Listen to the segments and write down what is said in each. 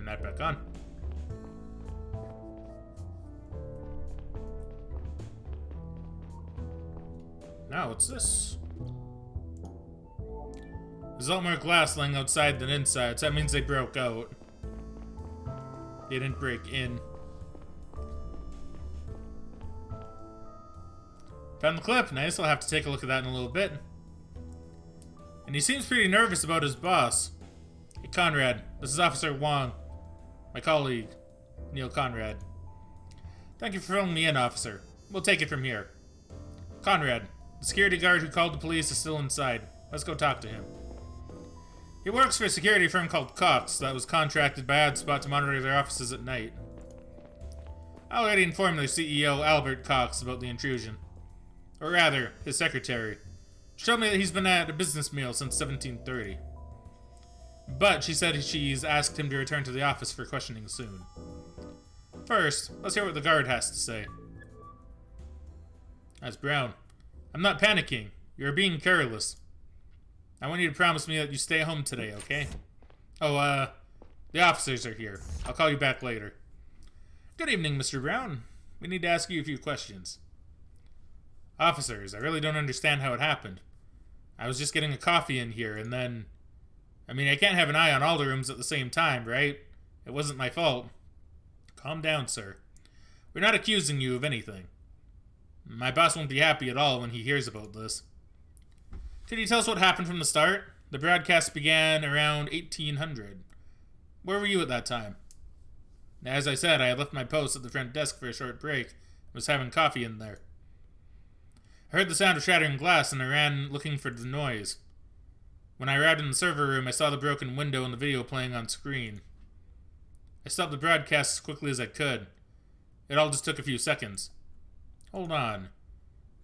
Turn that back on. Now, what's this? There's a lot more glass laying outside than inside, so that means they broke out. They didn't break in. Found the clip. Nice, I'll have to take a look at that in a little bit. And he seems pretty nervous about his boss. Hey, Conrad, this is Officer Wong. My colleague, Neil Conrad. Thank you for filling me in, officer. We'll take it from here. Conrad, the security guard who called the police is still inside. Let's go talk to him. He works for a security firm called Cox that was contracted by AdSpot to monitor their offices at night. I already informed their CEO, Albert Cox, about the intrusion. Or rather, his secretary. She told me that he's been at a business meal since 1730. But she said she's asked him to return to the office for questioning soon. First, let's hear what the guard has to say. That's Brown. I'm not panicking. You're being careless. I want you to promise me that you stay home today, okay? Oh, the officers are here. I'll call you back later. Good evening, Mr. Brown. We need to ask you a few questions. Officers, I really don't understand how it happened. I was just getting a coffee in here, and then... I mean, I can't have an eye on all the rooms at the same time, right? It wasn't my fault. Calm down, sir. We're not accusing you of anything. My boss won't be happy at all when he hears about this. Could you tell us what happened from the start? The broadcast began around 1800. Where were you at that time? As I said, I had left my post at the front desk for a short break. I was having coffee in there. I heard the sound of shattering glass and I ran looking for the noise. When I arrived in the server room, I saw the broken window and the video playing on screen. I stopped the broadcast as quickly as I could. It all just took a few seconds. Hold on.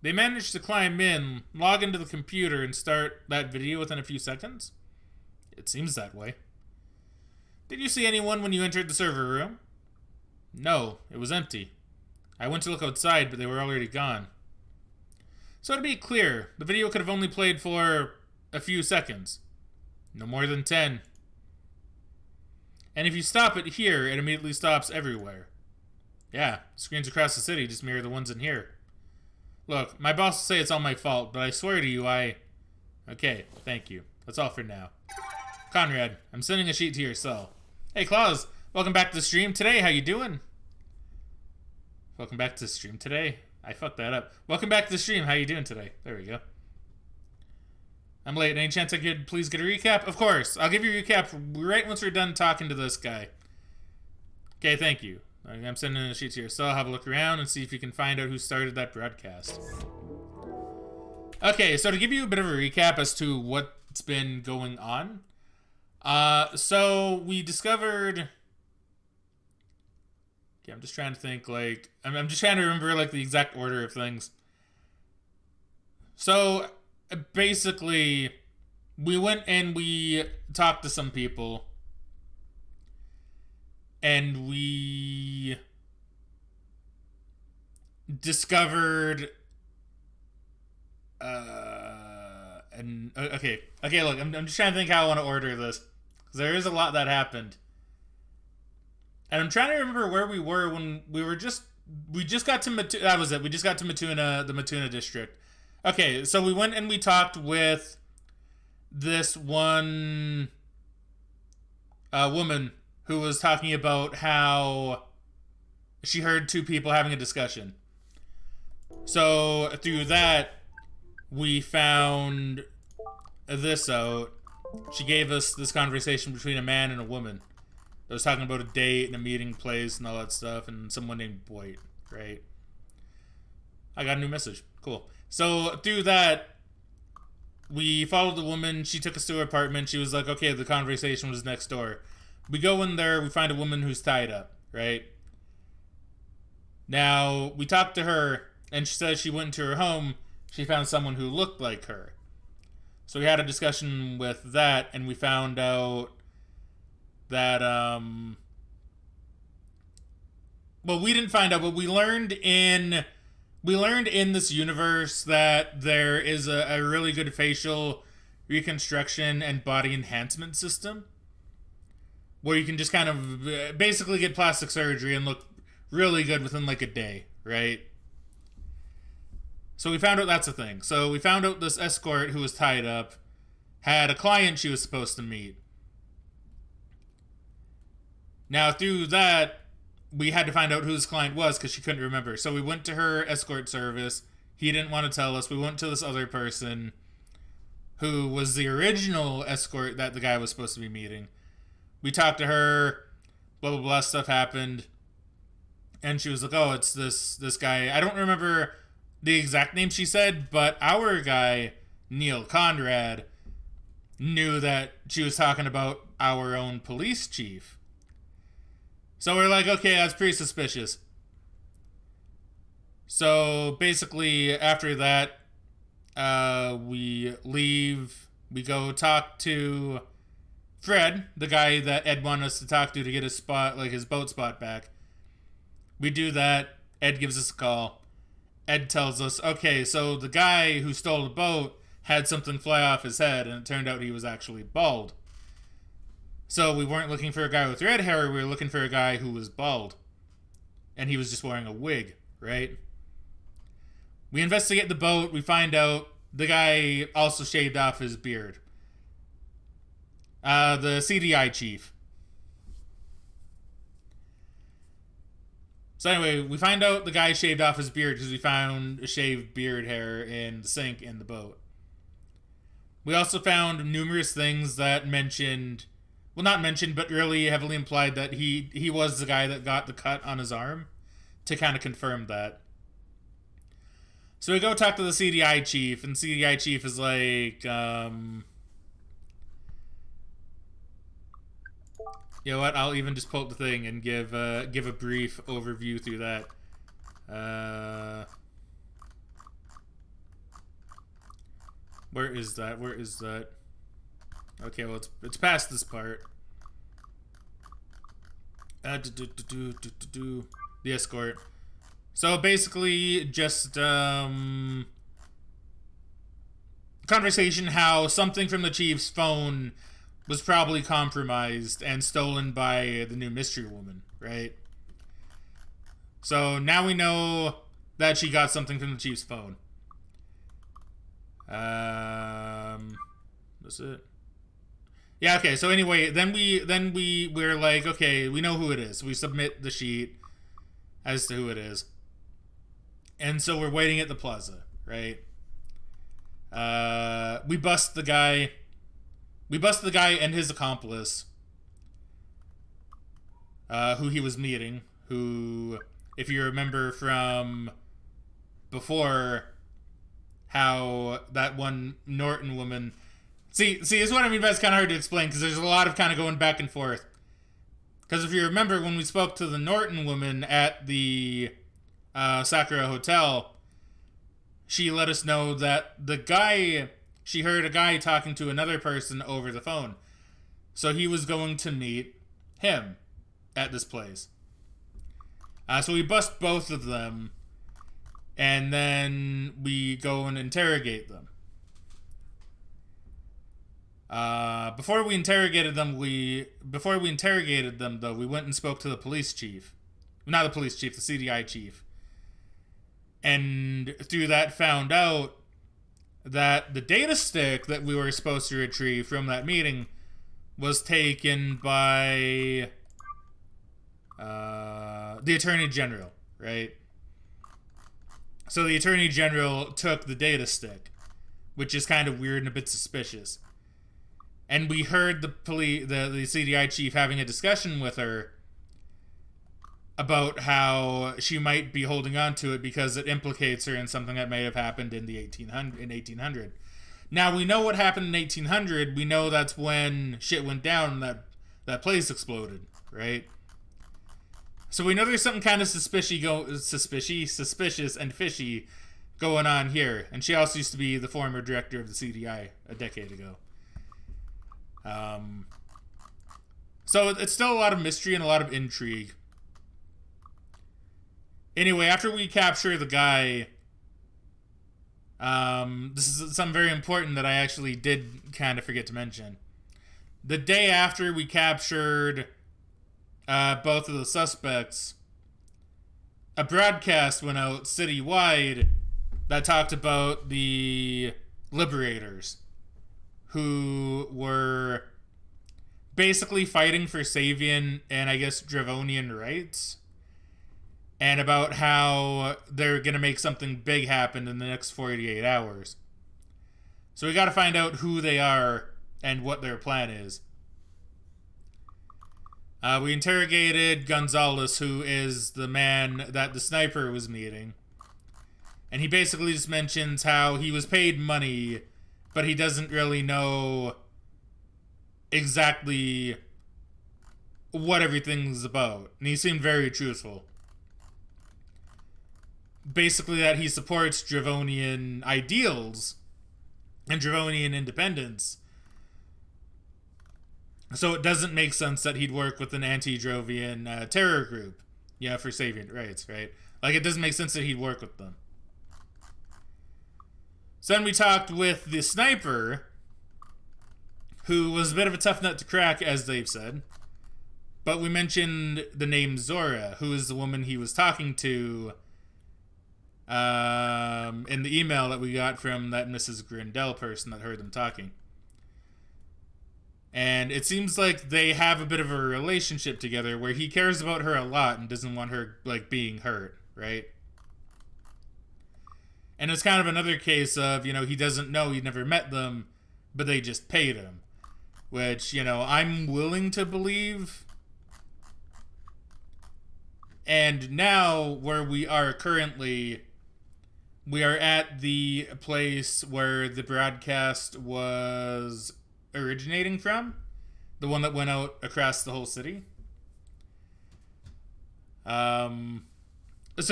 They managed to climb in, log into the computer, and start that video within a few seconds? It seems that way. Did you see anyone when you entered the server room? No, it was empty. I went to look outside, but they were already gone. So to be clear, the video could have only played for a few seconds. No more than 10. And if you stop it here, it immediately stops everywhere. Yeah, screens across the city just mirror the ones in here. Look, my boss will say it's all my fault, but I swear to you, Okay, thank you. That's all for now. Conrad, I'm sending a sheet to your cell. Hey, Claus, welcome back to the stream today. How you doing? Welcome back to the stream today. I fucked that up. Welcome back to the stream. How you doing today? There we go. I'm late. Any chance I could please get a recap? Of course. I'll give you a recap right once we're done talking to this guy. Okay, thank you. I'm sending a sheet to your cell. Have a look around and see if you can find out who started that broadcast. Okay, so to give you a bit of a recap as to what's been going on. So we discovered... Okay, I'm just trying to think, I'm just trying to remember, the exact order of things. So, basically, we went and we talked to some people. And we discovered, okay, look, I'm just trying to think how I want to order this, because there is a lot that happened. And I'm trying to remember where we were when we just got to Matuna. That was it. We just got to Matuna, the Matuna district. Okay, so we went and we talked with this one woman who was talking about how she heard two people having a discussion. So through that, we found this out. She gave us this conversation between a man and a woman. They was talking about a date and a meeting place and all that stuff, and someone named Boyd, right? I got a new message. Cool. So through that, we followed the woman. She took us to her apartment. She was like, okay, the conversation was next door. We go in there. We find a woman who's tied up, right? Now, we talked to her, and she says she went into her home. She found someone who looked like her. So we had a discussion with that, and we found out that, well, we didn't find out, but we learned in this universe that there is a really good facial reconstruction and body enhancement system. where you can just kind of basically get plastic surgery and look really good within like a day, right? So we found out that's a thing. So we found out this escort who was tied up had a client she was supposed to meet. Now, through that, we had to find out who this client was because she couldn't remember. So we went to her escort service. He didn't want to tell us. We went to this other person who was the original escort that the guy was supposed to be meeting. We talked to her. Blah, blah, blah. Stuff happened. And she was like, oh, it's this guy. I don't remember the exact name she said, but our guy, Neil Conrad, knew that she was talking about our own police chief. So we're like, okay, that's pretty suspicious. So basically, after that, we leave. We go talk to Fred, the guy that Ed wanted us to talk to get his spot, like his boat spot back. We do that. Ed gives us a call. Ed tells us, okay, so the guy who stole the boat had something fly off his head, and it turned out he was actually bald. So we weren't looking for a guy with red hair, we were looking for a guy who was bald. And he was just wearing a wig, right? We investigate the boat, we find out the guy also shaved off his beard. The CDI chief. So anyway, we find out the guy shaved off his beard because we found a shaved beard hair in the sink in the boat. We also found numerous things that mentioned... Well, not mentioned, but really heavily implied that he was the guy that got the cut on his arm, to kind of confirm that. So we go talk to the CDI chief, and CDI chief is like, you know what? I'll even just pull up the thing and give a brief overview through that. Where is that? Where is that? Okay, well, it's past this part. The escort. So basically, just conversation how something from the chief's phone was probably compromised and stolen by the new mystery woman, right? So now we know that she got something from the chief's phone. That's it. Yeah, okay, so anyway, then we're like, okay, we know who it is. We submit the sheet as to who it is. And so we're waiting at the plaza, right? We bust the guy. We bust the guy and his accomplice, who he was meeting, who, if you remember from before, how that one Norton woman... See, this is what I mean by it's kind of hard to explain, because there's a lot of kind of going back and forth. Because if you remember, when we spoke to the Norton woman at the Sakura Hotel, she let us know that the guy... She heard a guy talking to another person over the phone. So he was going to meet him at this place. So we bust both of them, and then we go and interrogate them. Before we interrogated them, though, we went and spoke to the police chief. Not the police chief, the CDI chief. And through that found out that the data stick that we were supposed to retrieve from that meeting was taken by the Attorney General, right? So the Attorney General took the data stick, which is kind of weird and a bit suspicious. And we heard the CDI chief having a discussion with her about how she might be holding on to it because it implicates her in something that may have happened in 1800. Now, we know what happened in 1800. We know that's when shit went down and that place exploded, right? So we know there's something kind of suspicious and fishy going on here. And she also used to be the former director of the CDI a decade ago. So it's still a lot of mystery and a lot of intrigue. Anyway, after we capture the guy, this is something very important that I actually did kind of forget to mention. the day after we captured both of the suspects, a broadcast went out citywide that talked about the liberators who were basically fighting for Savian and I guess Dravonian rights, and about how they're going to make something big happen in the next 48 hours. So we got to find out who they are and what their plan is. We interrogated Gonzalez, who is the man that the sniper was meeting. And he basically just mentions how he was paid money, but he doesn't really know exactly what everything's about. And he seemed very truthful. Basically that he supports Dravonian ideals and Dravonian independence. So it doesn't make sense that he'd work with an anti-Drovian terror group. Yeah, for Savian rights, right? Like, it doesn't make sense that he'd work with them. So then we talked with the sniper, who was a bit of a tough nut to crack, as they've said. But we mentioned the name Zora, who is the woman he was talking to in the email that we got from that Mrs. Grindel person that heard them talking. And it seems like they have a bit of a relationship together where he cares about her a lot and doesn't want her, like, being hurt, right? And it's kind of another case of, you know, he doesn't know, he never met them, but they just paid him. Which, you know, I'm willing to believe. And now, where we are currently, we are at the place where the broadcast was originating from, the one that went out across the whole city. So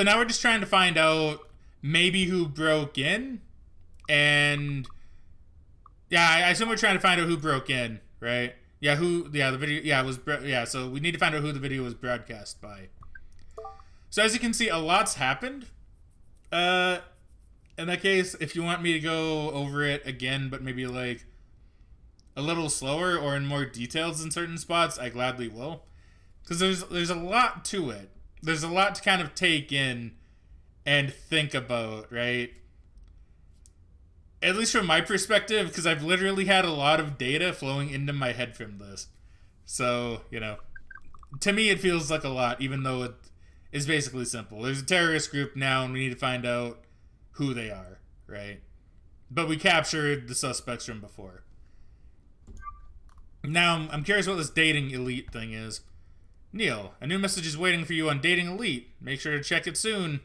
now we're just trying to find out maybe who broke in, and yeah, I assume we're trying to find out who broke in, right? Yeah, the video, yeah, it was, yeah, so we need to find out who the video was broadcast by. So as you can see, a lot's happened. In that case, if you want me to go over it again, but maybe like a little slower or in more details in certain spots, I gladly will. Because there's a lot to it. There's a lot to kind of take in and think about, right? At least from my perspective, because I've literally had a lot of data flowing into my head from this. So, you know, to me it feels like a lot, even though it is basically simple. There's a terrorist group now, and we need to find out who they are, right? But we captured the suspects from before. Now, I'm curious what this dating elite thing is. Neil, a new message is waiting for you on Dating Elite. Make sure to check it soon.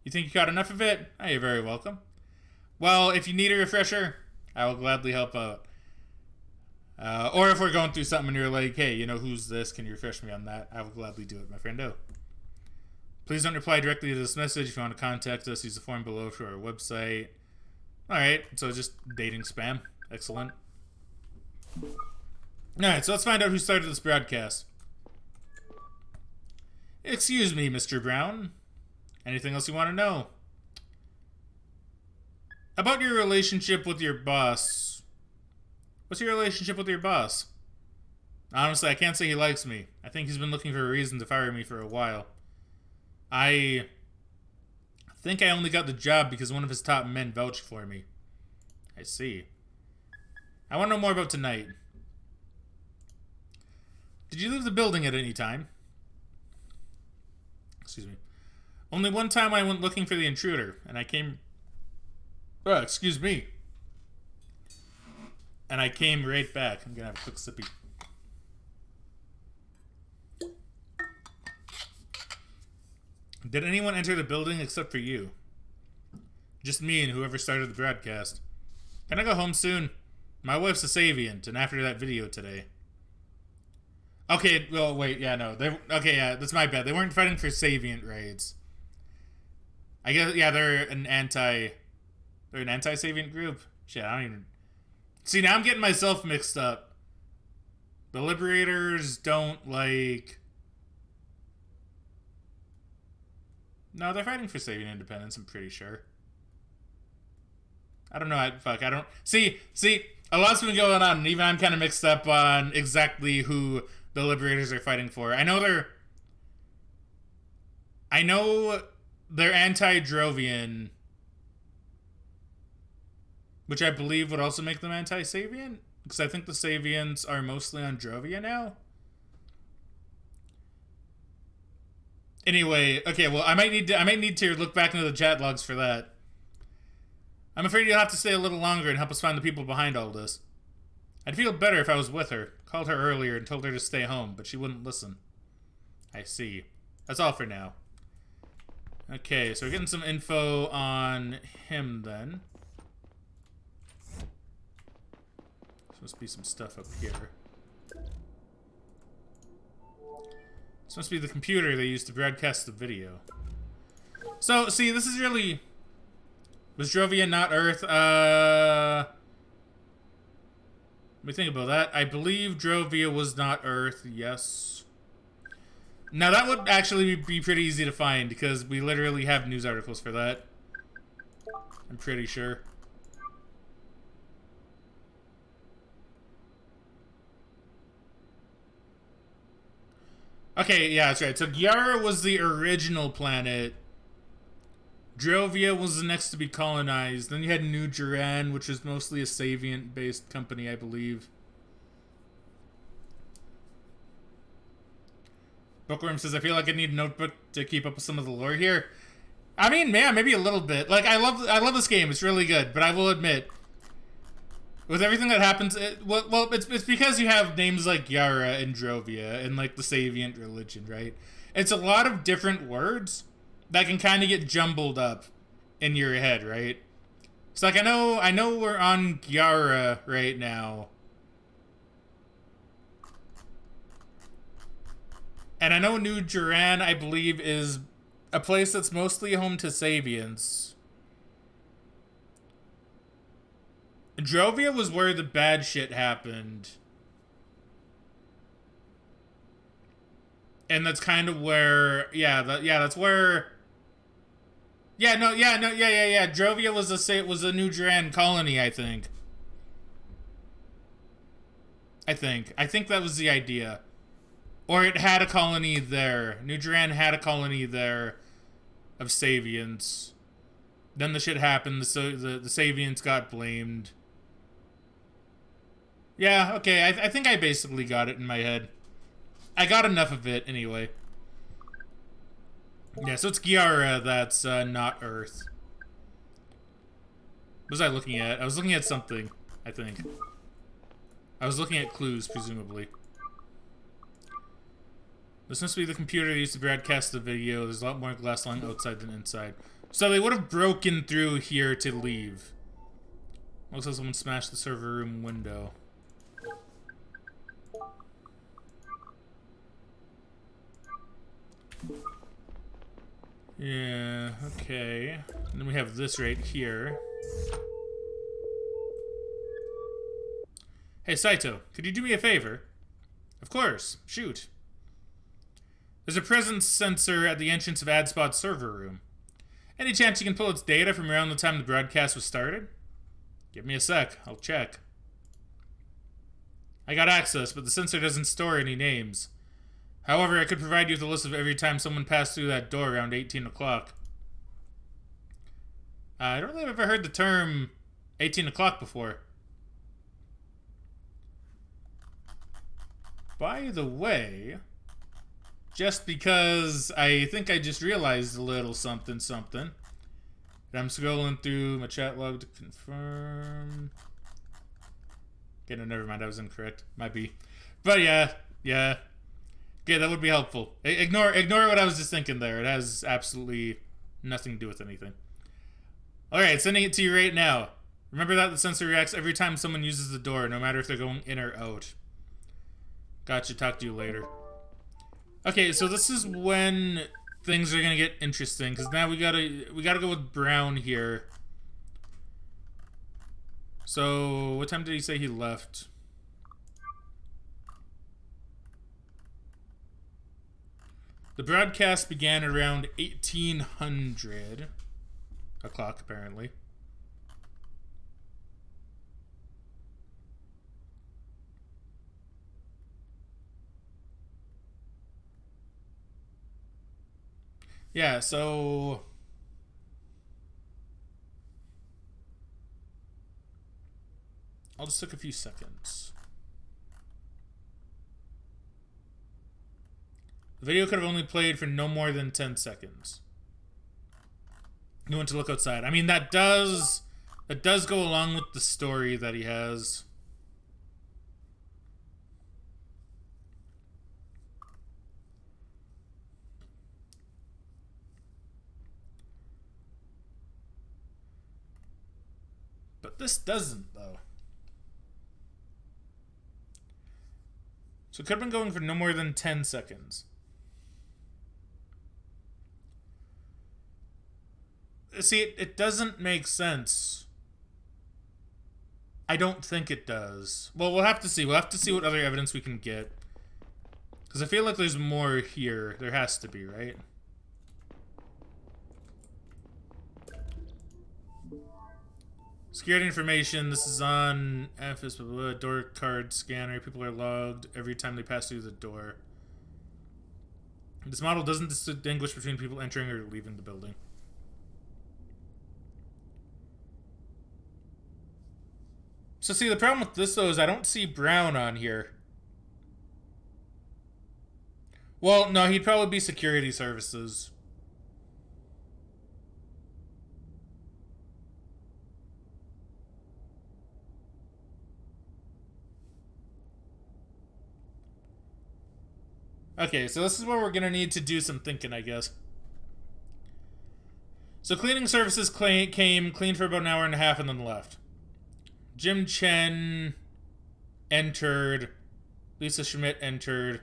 You think you got enough of it? Oh, you're very welcome. Well, if you need a refresher, I will gladly help out. Or if we're going through something and you're like, hey, you know, who's this? Can you refresh me on that? I will gladly do it, my friendo. Please don't reply directly to this message. If you want to contact us, use the form below for our website. Alright, so just dating spam. Excellent. Alright, so let's find out who started this broadcast. Excuse me, Mr. Brown. Anything else you want to know? About your relationship with your boss. What's your relationship with your boss? Honestly, I can't say he likes me. I think he's been looking for a reason to fire me for a while. I think I only got the job because one of his top men vouched for me. I see. I want to know more about tonight. Did you leave the building at any time? Excuse me. Only one time I went looking for the intruder, and I came... Oh, excuse me. And I came right back. I'm gonna have a quick sippy. Did anyone enter the building except for you? Just me and whoever started the broadcast. Can I go home soon? My wife's a Saviant, and after that video today. Okay, well, wait, yeah, no. Okay, yeah, that's my bad. They weren't fighting for Saviant raids. I guess, yeah, they're an anti-Saviant group? Shit, I don't even... See, now I'm getting myself mixed up. The Liberators don't, like... No, they're fighting for Savian independence, I'm pretty sure. I don't know, I don't... See, A lot's been going on, and even I'm kind of mixed up on exactly who the Liberators are fighting for. I know they're anti-Drovian, which I believe would also make them anti-Savian, because I think the Savians are mostly on Drovia now. Anyway, okay, well, I might need to look back into the chat logs for that. I'm afraid you'll have to stay a little longer and help us find the people behind all this. I'd feel better if I was with her. Called her earlier and told her to stay home, but she wouldn't listen. I see. That's all for now. Okay, so we're getting some info on him then. There must be some stuff up here. This must be the computer they used to broadcast the video. So, see, this is really... Was Drovia not Earth? Let me think about that. I believe Drovia was not Earth, yes. Now, that would actually be pretty easy to find, because we literally have news articles for that. I'm pretty sure. Okay, yeah, that's right. So Gyara was the original planet. Drovia was the next to be colonized. Then you had New Duran, which was mostly a Savient-based company, I believe. Bookworm says, I feel like I need a notebook to keep up with some of the lore here. I mean, yeah, maybe a little bit. Like, I love this game. It's really good. But I will admit, with everything that happens, it's because you have names like Yara and Drovia and, like, the Savient religion, right? It's a lot of different words that can kind of get jumbled up in your head, right? It's like, I know we're on Gyara right now. And I know New Duran, I believe, is a place that's mostly home to Savians. Drovia was where the bad shit happened. And that's kind of where, that's where... Drovia was a New Duran colony, I think. I think that was the idea. Or it had a colony there. New Duran had a colony there of Savians. Then the shit happened. The Savians got blamed. Yeah, okay. I think I basically got it in my head. I got enough of it anyway. Yeah, so it's Gyara that's not Earth. What was I looking at? I was looking at something, I think. I was looking at clues, presumably. This must be the computer they used to broadcast the video. There's a lot more glass lying outside than inside. So they would have broken through here to leave. Looks like someone smashed the server room window. Yeah, okay. And then we have this right here. Hey, Saito, could you do me a favor? Of course, shoot. There's a presence sensor at the entrance of AdSpot's server room. Any chance you can pull its data from around the time the broadcast was started? Give me a sec, I'll check. I got access, but the sensor doesn't store any names. However, I could provide you with a list of every time someone passed through that door around 18 o'clock. I don't think I've ever heard the term 18 o'clock before. By the way, just because I think I just realized a little something. And I'm scrolling through my chat log to confirm. Okay, no, never mind, I was incorrect. Might be. But yeah. Okay, that would be helpful. Ignore what I was just thinking there. It has absolutely nothing to do with anything. Alright, sending it to you right now. Remember that the sensor reacts every time someone uses the door, no matter if they're going in or out. Gotcha, talk to you later. Okay, so this is when things are gonna get interesting, because now we gotta go with Brown here. So, what time did he say he left? The broadcast began around 1800 o'clock, apparently. Yeah, so... I'll just take a few seconds. The video could have only played for no more than 10 seconds. You went to look outside. I mean, that does go along with the story that he has. But this doesn't, though. So it could have been going for no more than 10 seconds. See, it doesn't make sense. I don't think it does. Well, we'll have to see. We'll have to see what other evidence we can get. Because I feel like there's more here. There has to be, right? Security information. This is on FS door card scanner. People are logged every time they pass through the door. This model doesn't distinguish between people entering or leaving the building. So see, the problem with this, though, is I don't see Brown on here. Well, no, he'd probably be security services. Okay, so this is where we're gonna need to do some thinking, I guess. So cleaning services came, cleaned for about an hour and a half, and then left. Jim Chen entered. Lisa Schmidt entered.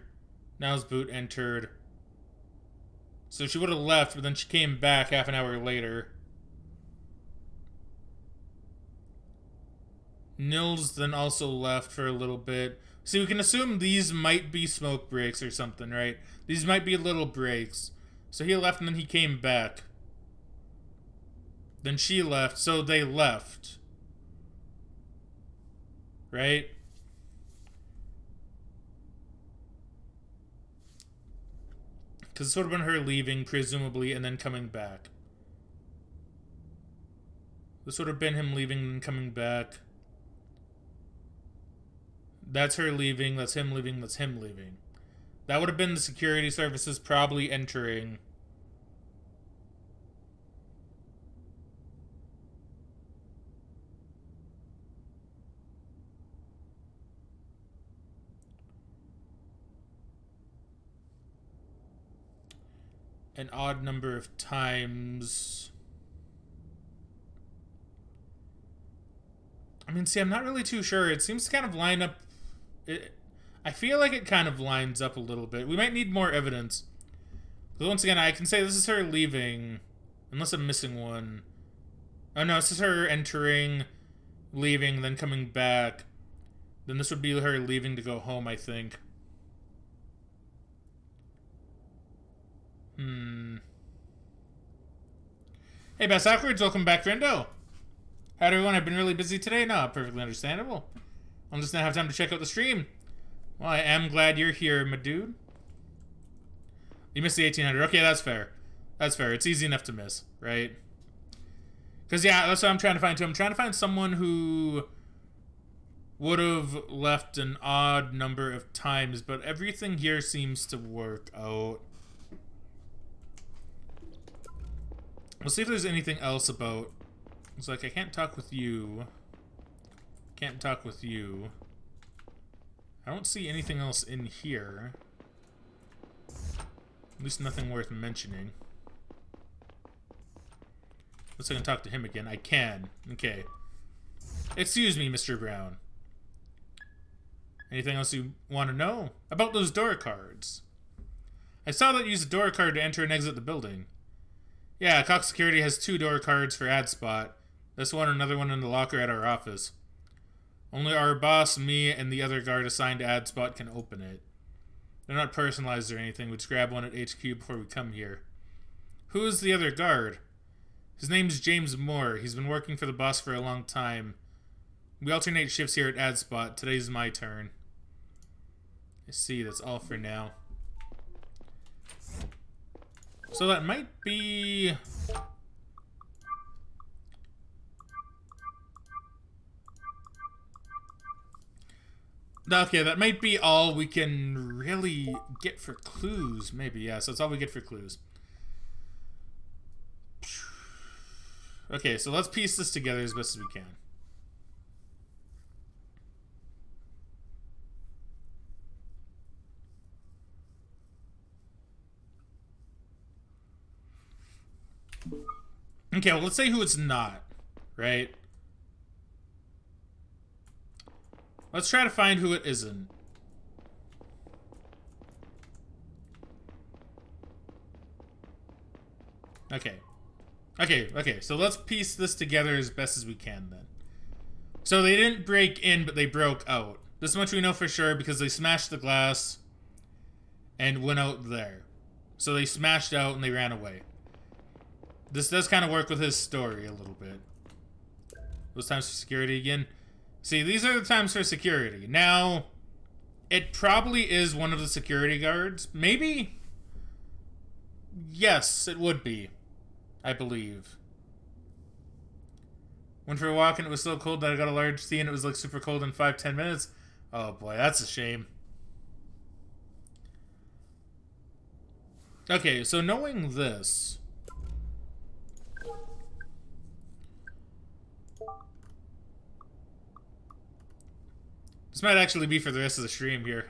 Niles Boot entered. So she would have left, but then she came back half an hour later. Nils then also left for a little bit. See, we can assume these might be smoke breaks or something, right? These might be little breaks. So he left and then he came back. Then she left, so they left. Right? Because it's sort of been her leaving, presumably, and then coming back. This would have been him leaving and coming back. That's her leaving, that's him leaving, that's him leaving. That would have been the security services probably entering. An odd number of times. I mean, see, I'm not really too sure. It seems to kind of line up. I feel like it kind of lines up a little bit. We might need more evidence. Because once again, I can say this is her leaving. Unless I'm missing one. Oh no, this is her entering, leaving, then coming back. Then this would be her leaving to go home, I think. Hey, Best Awkwards, welcome back, friendo. Howdy, everyone. I've been really busy today. No, perfectly understandable. I'll just not have time to check out the stream. Well, I am glad you're here, my dude. You missed the 1800. Okay, that's fair. That's fair. It's easy enough to miss, right? Because, yeah, that's what I'm trying to find, too. I'm trying to find someone who would have left an odd number of times, but everything here seems to work out. We'll see if there's anything else about... It's like, I can't talk with you. Can't talk with you. I don't see anything else in here. At least nothing worth mentioning. Unless I can talk to him again. I can. Okay. Excuse me, Mr. Brown. Anything else you want to know? About those door cards. I saw that you used a door card to enter and exit the building. Yeah, Cox Security has 2 door cards for ad spot. This one and another one in the locker at our office. Only our boss, me, and the other guard assigned to ad spot can open it. They're not personalized or anything. We just grab one at HQ before we come here. Who is the other guard? His name's James Moore. He's been working for the boss for a long time. We alternate shifts here at ad spot. Today's my turn. I see, that's all for now. So that might be... Okay, that might be all we can really get for clues. Maybe, yeah, so that's all we get for clues. Okay, so let's piece this together as best as we can. Okay, well, let's say who it's not, right? Let's try to find who it isn't. Okay. Okay, so let's piece this together as best as we can then. So they didn't break in, but they broke out. This much we know for sure because they smashed the glass and went out there. So they smashed out and they ran away. This does kind of work with his story a little bit. Those times for security again. See, these are the times for security. Now, it probably is one of the security guards. Maybe? Yes, it would be. I believe. Went for a walk and it was so cold that I got a large tea and it was like super cold in 5-10 minutes. Oh boy, that's a shame. Okay, so knowing this... This might actually be for the rest of the stream here.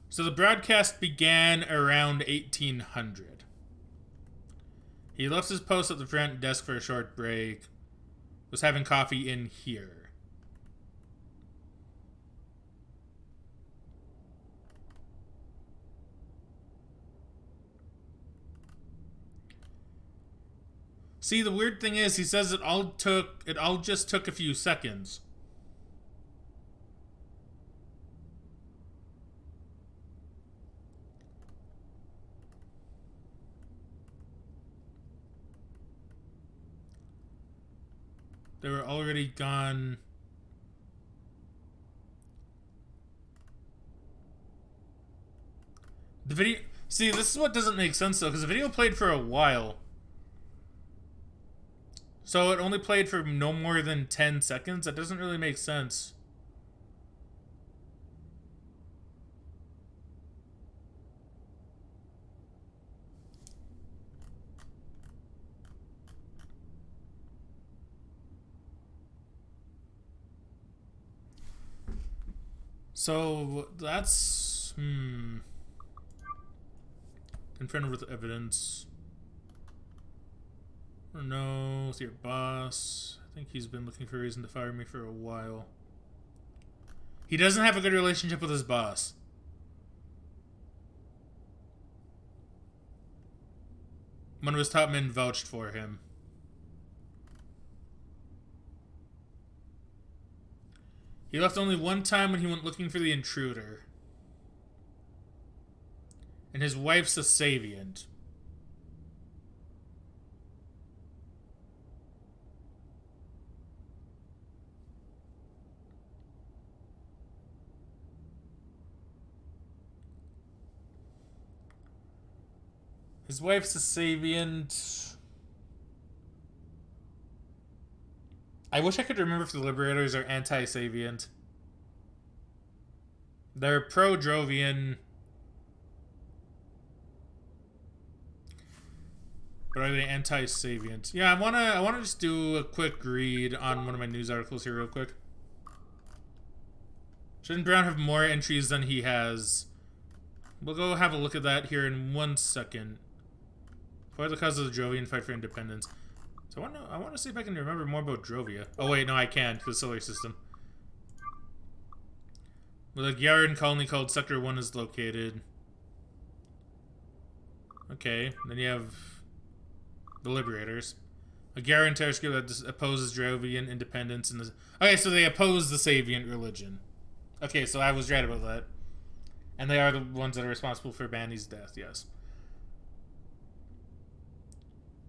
So the broadcast began around 1800. He left his post at the front desk for a short break. Was having coffee in here. See, the weird thing is, he says it all just took a few seconds. They were already gone. The video... See, this is what doesn't make sense, though, because the video played for a while. So it only played for no more than 10 seconds? That doesn't really make sense. So that's... Confronted with evidence. Or no, with your boss. I think he's been looking for a reason to fire me for a while. He doesn't have a good relationship with his boss. One of his top men vouched for him. He left only one time when he went looking for the intruder. And his wife's a Savient. His wife's a Savient. I wish I could remember if the Liberators are anti-Savient. They're pro-Drovian. But are they anti-Savient? Yeah, I wanna just do a quick read on one of my news articles here real quick. Shouldn't Brown have more entries than he has? We'll go have a look at that here in 1 second. For the cause of the Drovian fight for independence. So I want to see if I can remember more about Drovia. Oh wait, no, I can't. The solar system. Well, the Gyaran colony called Sector 1 is located. Okay, then you have the Liberators. A Gyaran terror group that opposes Drovian independence. And okay, so they oppose the Savient religion. Okay, so I was right about that. And they are the ones that are responsible for Banny's death, yes.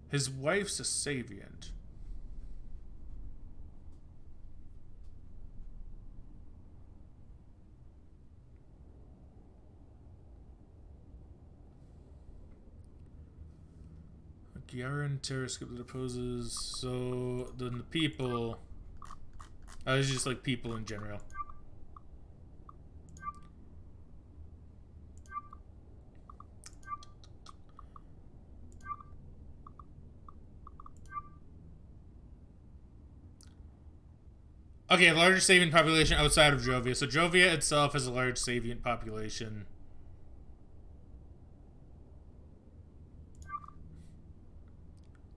His wife's a Savient. The hour and terror script that opposes. So then the people. Oh, it's just like people in general. Okay, larger savient population outside of Jovia. So Jovia itself has a large savient population.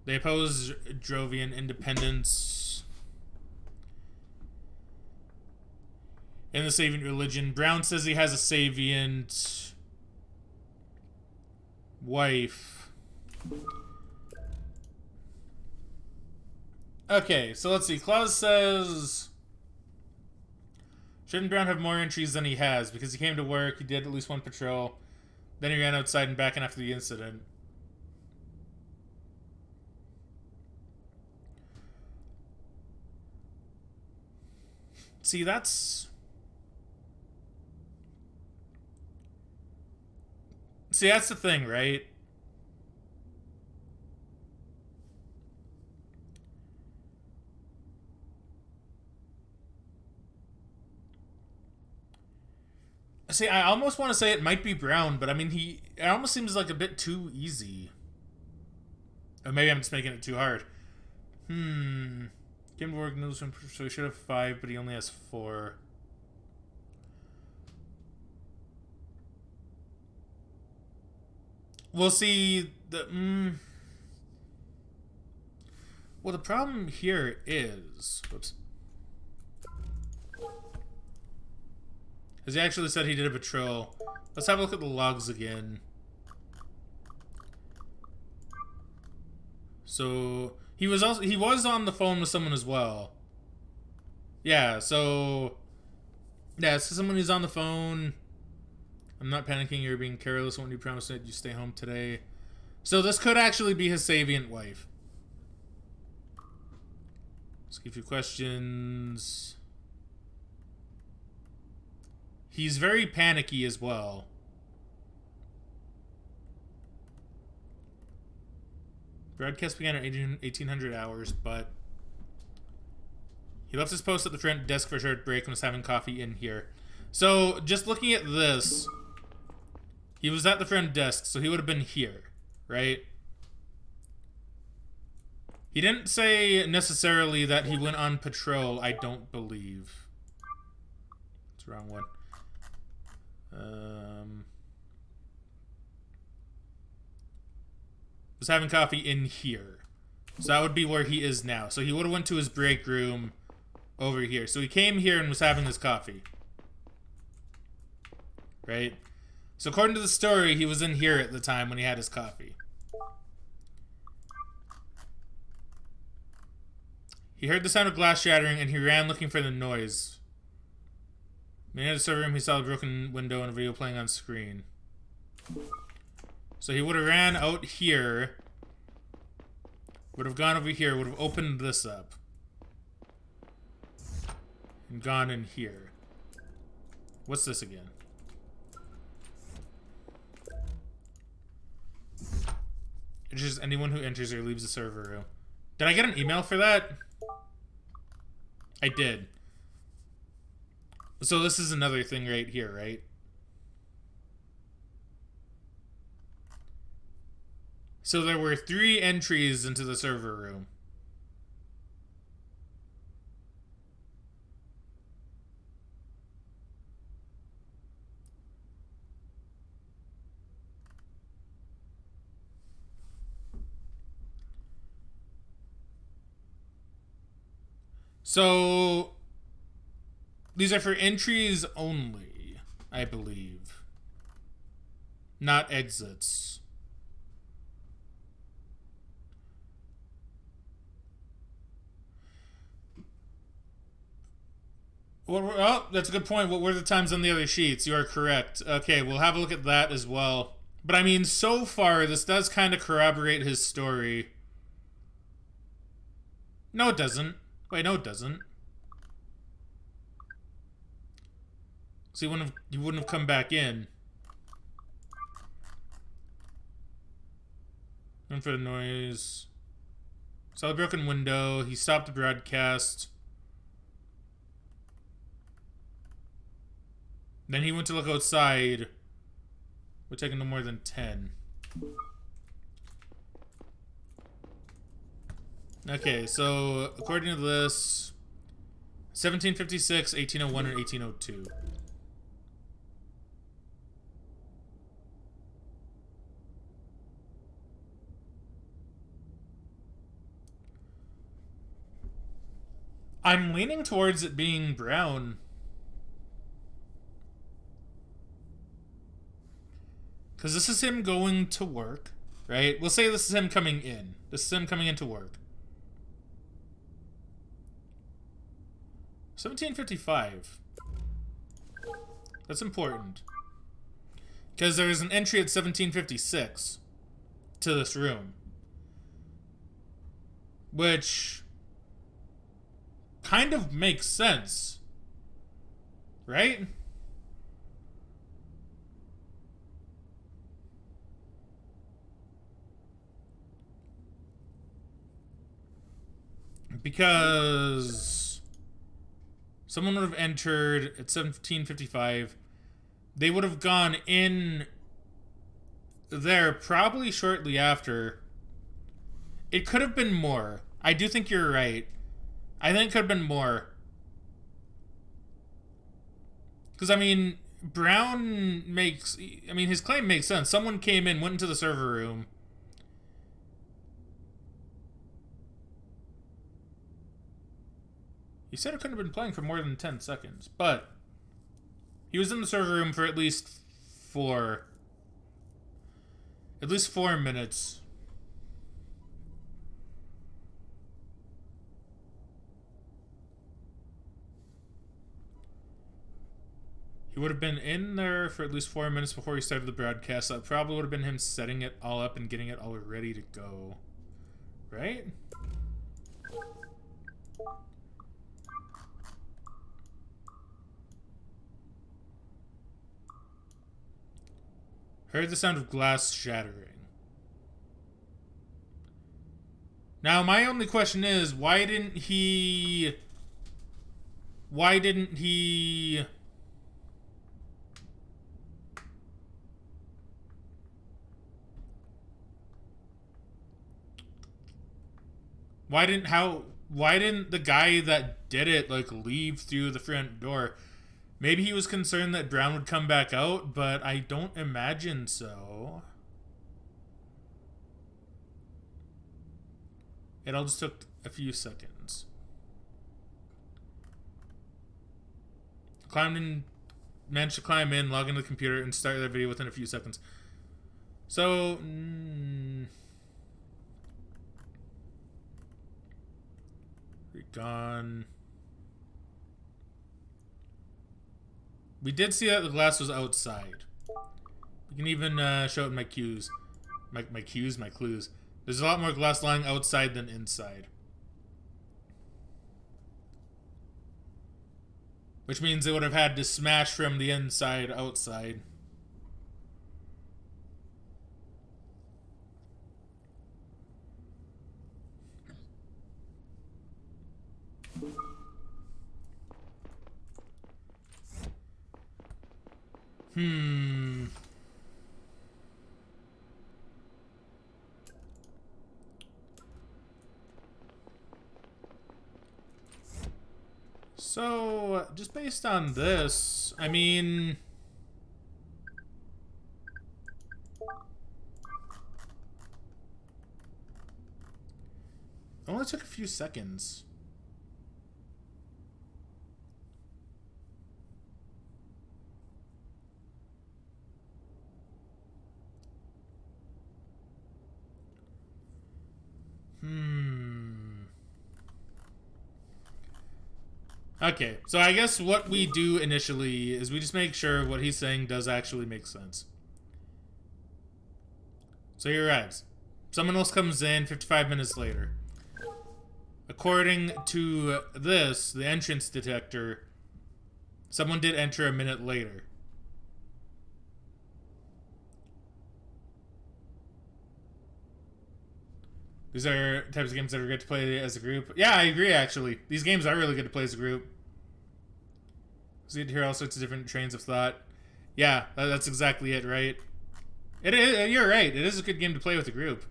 They oppose Jovian independence in the Savient religion. Brown says he has a Savient wife. Okay, so let's see. Klaus says... Shouldn't Brown have more entries than he has? Because he came to work, he did at least one patrol. Then he ran outside and back in after the incident. See, that's... See, that's the thing, right? See, I almost want to say it might be Brown, but I mean, it almost seems like a bit too easy. Or maybe I'm just making it too hard. Came to work, so he should have 5, but he only has 4. We'll see the... Well, the problem here is... Whoops. Because he actually said he did a patrol. Let's have a look at the logs again. So he was on the phone with someone as well. Yeah, so someone who's on the phone. I'm not panicking, you're being careless when you promised that you stay home today. So this could actually be his Savient wife. Let's give you questions. He's very panicky as well. Broadcast began at 1800 hours, but he left his post at the front desk for a short break and was having coffee in here. So, just looking at this, he was at the front desk, so he would have been here, right? He didn't say necessarily that he went on patrol, I don't believe. That's the wrong one. Was having coffee in here. So that would be where he is now. So he would have went to his break room over here. So he came here and was having his coffee. Right? So according to the story, he was in here at the time when he had his coffee. He heard the sound of glass shattering and he ran looking for the noise. When he had the server room, he saw a broken window and a video playing on screen. So he would have ran out here, would have gone over here, would have opened this up, and gone in here. What's this again? It's just anyone who enters or leaves the server room. Did I get an email for that? I did. So this is another thing right here, right? So there were 3 entries into the server room. So these are for entries only, I believe. Not exits. Oh, that's a good point. What were the times on the other sheets? You are correct. Okay, we'll have a look at that as well. But I mean, so far, this does kind of corroborate his story. No, it doesn't. Wait, no, it doesn't. So he wouldn't have come back in. Went for the noise. Saw the broken window. He stopped the broadcast. Then he went to look outside. We're taking no more than 10. Okay, so according to this, 1756, 1801, and 1802. I'm leaning towards it being Brown. Because this is him going to work, right? We'll say this is him coming in. This is him coming into work. 1755. That's important. Because there's an entry at 1756 to this room. Which kind of makes sense. Right? Because someone would have entered at 1755. They would have gone in there probably shortly after. It could have been more. I do think you're right. I think it could have been more. Because, I mean, Brown makes... I mean, his claim makes sense. Someone came in, went into the server room. He said it couldn't have been playing for more than 10 seconds, but he was in the server room for at least 4 minutes. He would have been in there for at least 4 minutes before he started the broadcast. That probably would have been him setting it all up and getting it all ready to go. Right? Heard the sound of glass shattering. Now, my only question is, why didn't he... Why didn't the guy that did it, like, leave through the front door? Maybe he was concerned that Brown would come back out, but I don't imagine so. It all just took a few seconds. Managed to climb in, log into the computer, and start their video within a few seconds. So... Gone. We did see that the glass was outside. We can even show it in my cues. My clues. There's a lot more glass lying outside than inside. Which means they would have had to smash from the inside outside. So, just based on this, I mean... It only took a few seconds. Okay, so I guess what we do initially is we just make sure what he's saying does actually make sense. So he arrives. Someone else comes in 55 minutes later. According to this, the entrance detector, someone did enter a minute later. These are types of games that are good to play as a group. Yeah, I agree, actually. These games are really good to play as a group. So you get to hear all sorts of different trains of thought. Yeah, that's exactly it, right? It is, you're right. It is a good game to play with a group.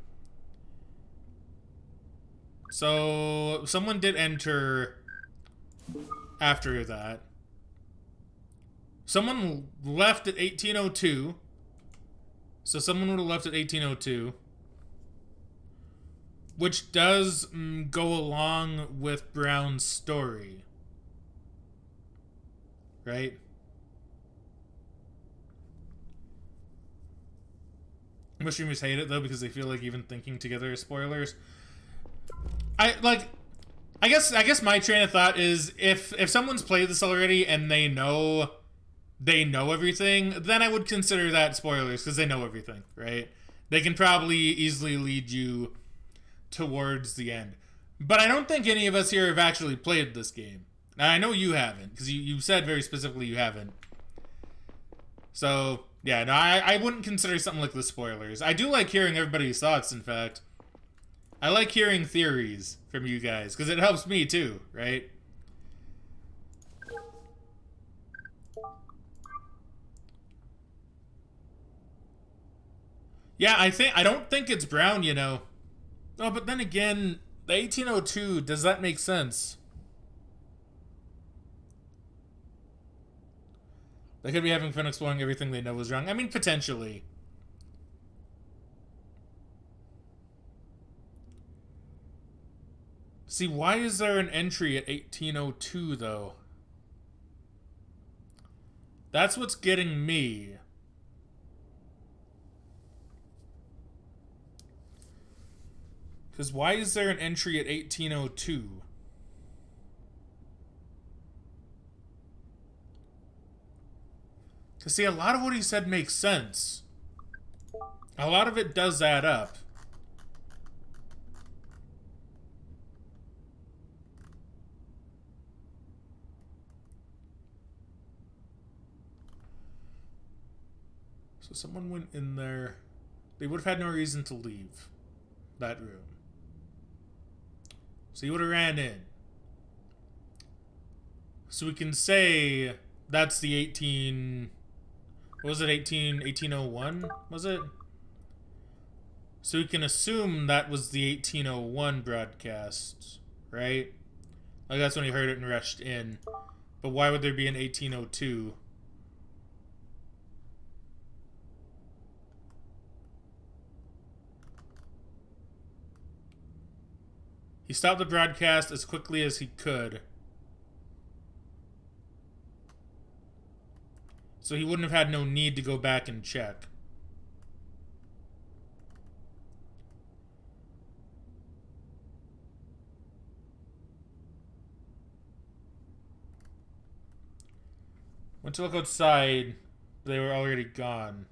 So, someone did enter after that. Someone left at 1802. So someone would have left at 1802. Which does go along with Brown's story. Right? Most streamers hate it though because they feel like even thinking together is spoilers. I guess my train of thought is if someone's played this already and they know everything, then I would consider that spoilers because they know everything, right? They can probably easily lead you towards the end. But I don't think any of us here have actually played this game. Now, I know you haven't because you said very specifically you haven't. So, yeah, no, I wouldn't consider something like the spoilers. I do like hearing everybody's thoughts, in fact. I like hearing theories from you guys because it helps me too, right? Yeah, I don't think it's Brown, you know. Oh, but then again, the 1802, does that make sense? They could be having fun exploring everything they know was wrong. I mean, potentially. See, why is there an entry at 1802, though? That's what's getting me. Because why is there an entry at 1802? Because, see, a lot of what he said makes sense. A lot of it does add up. So someone went in there. They would have had no reason to leave that room. So he would have ran in. So we can say that's the 18... What was it, 1801? Was it? So we can assume that was the 1801 broadcast, right? Like that's when he heard it and rushed in. But why would there be an 1802? He stopped the broadcast as quickly as he could. So he wouldn't have had no need to go back and check. Went to look outside, but they were already gone.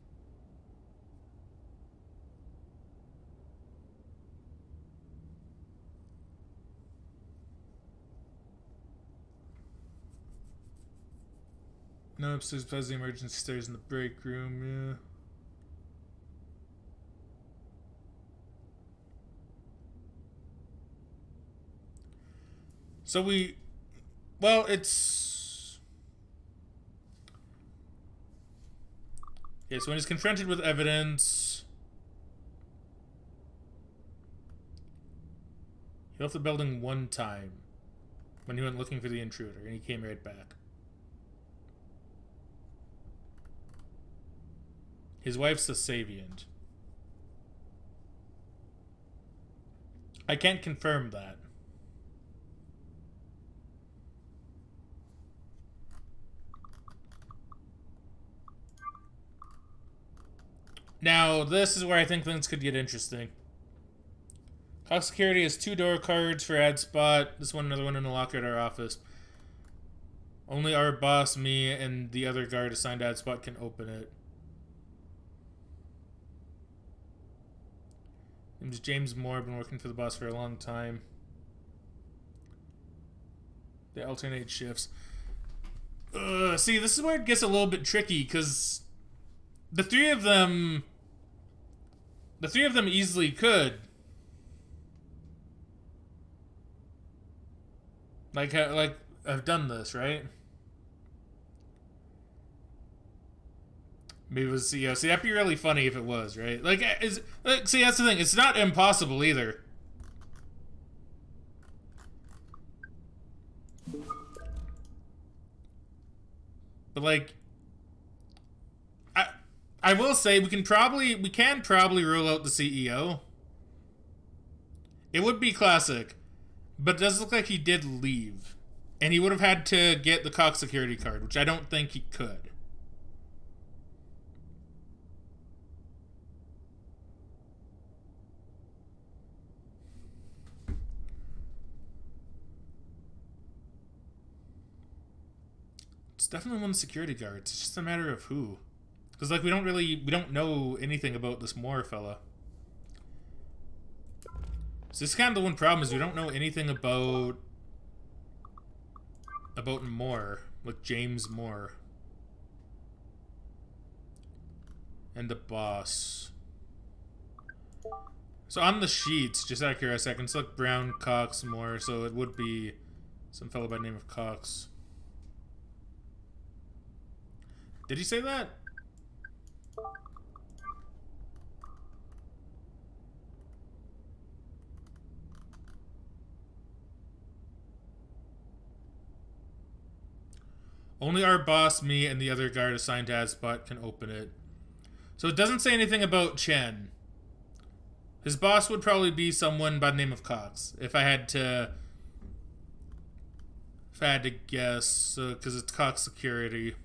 No upstairs besides the emergency stairs in the break room, yeah. So well, it's... Yeah, so when he's confronted with evidence... He left the building one time. When he went looking for the intruder, and he came right back. His wife's a Saviant. I can't confirm that. Now, this is where I think things could get interesting. Cox Security has 2 door cards for ad spot. This one, another one in the locker at our office. Only our boss, me, and the other guard assigned ad spot can open it. Name's James Moore. Been working for the boss for a long time. They alternate shifts. See, this is where it gets a little bit tricky because the three of them easily could. Like I've done this, right? Maybe it was, see, that'd be really funny if it was, right? See, that's the thing. It's not impossible either. But like, I, I will say we can probably rule out the CEO. It would be classic, but it does look like he did leave, and he would have had to get the Cox security card, which I don't think he could. It's definitely one of the security guards. It's just a matter of who. Because, like, we don't know anything about this Moore fella. So this is kind of the one problem, is we don't know anything about Moore. Like, James Moore. And the boss. So on the sheets, just out of curiosity, I can select Brown, Cox, Moore, so it would be some fellow by the name of Cox. Did he say that? Only our boss, me, and the other guard assigned to Asbot can open it. So it doesn't say anything about Chen. His boss would probably be someone by the name of Cox, if I had to guess, because it's Cox Security.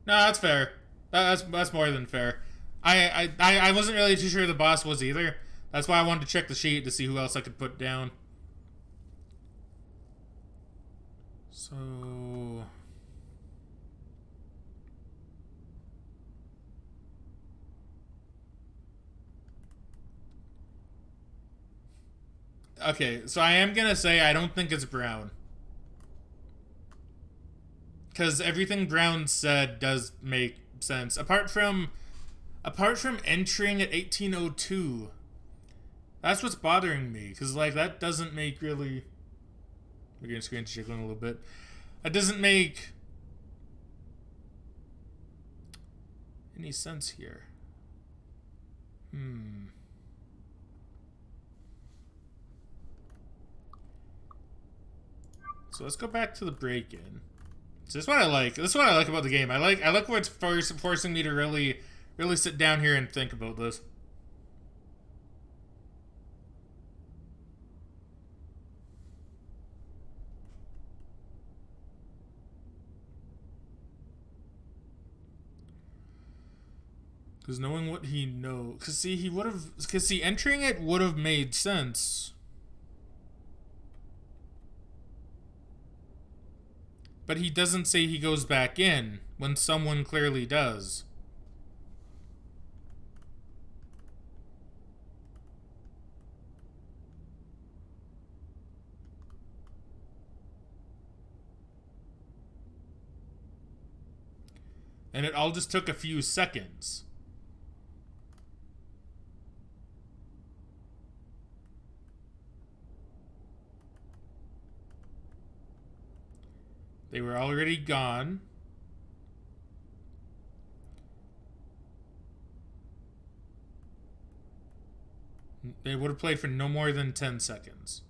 No, that's fair. That's more than fair. I wasn't really too sure the boss was either. That's why I wanted to check the sheet to see who else I could put down. So... Okay, so I am gonna say I don't think it's Brown. Because everything Brown said does make sense. Apart from entering at 1802. That's what's bothering me. Because, like, that doesn't make really... We're getting screen jiggling a little bit. That doesn't make any sense here. So let's go back to the break-in. So this is what I like. This is what I like about the game. I like where it's forcing me to really sit down here and think about this. Because knowing what he knows... Because, see, he would have... Because, see, entering it would have made sense. But he doesn't say he goes back in, when someone clearly does. And it all just took a few seconds. They were already gone. They would have played for no more than 10 seconds.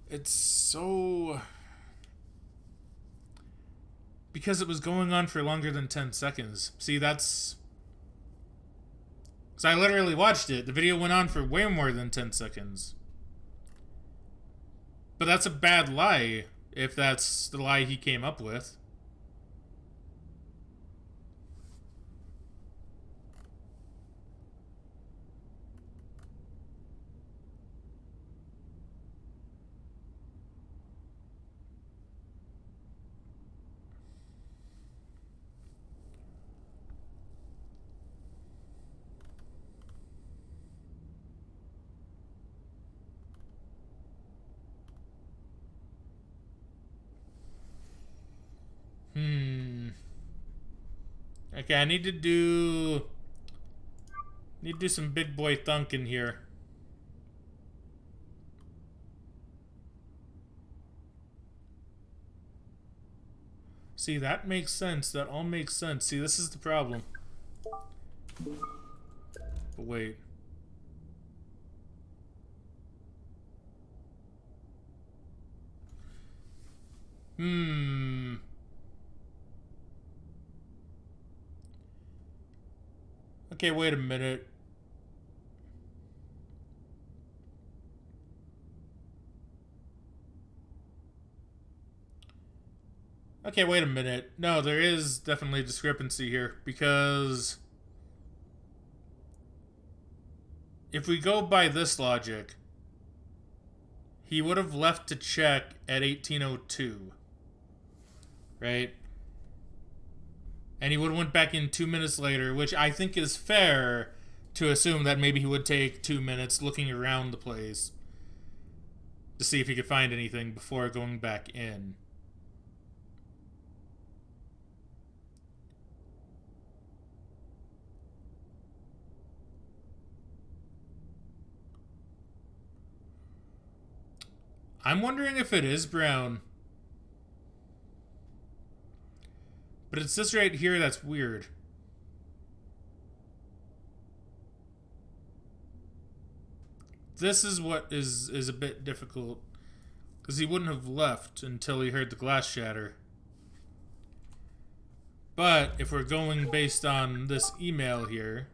It's so... Because it was going on for longer than 10 seconds. See, that's... So I literally watched it. The video went on for way more than 10 seconds. But that's a bad lie, if that's the lie he came up with. Okay, I need to do some big boy thunking here. See, that makes sense. That all makes sense. See, this is the problem. But wait. Okay, wait a minute. Okay, wait a minute. No, there is definitely a discrepancy here, because if we go by this logic, he would have left to check at 1802, right? And he would have went back in 2 minutes later, which I think is fair to assume that maybe he would take 2 minutes looking around the place to see if he could find anything before going back in. I'm wondering if it is brown. But it's this right here that's weird. This is what is a bit difficult. Because he wouldn't have left until he heard the glass shatter. But if we're going based on this email here,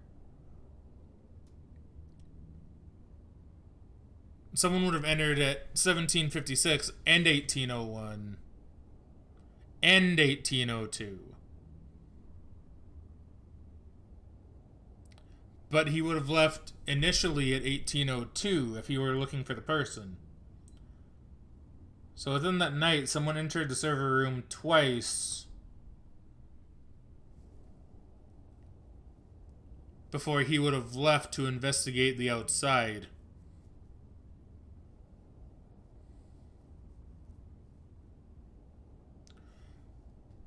someone would have entered at 1756 and 1801 and 1802. But he would have left initially at 1802 if he were looking for the person. So within that night, someone entered the server room twice before he would have left to investigate the outside.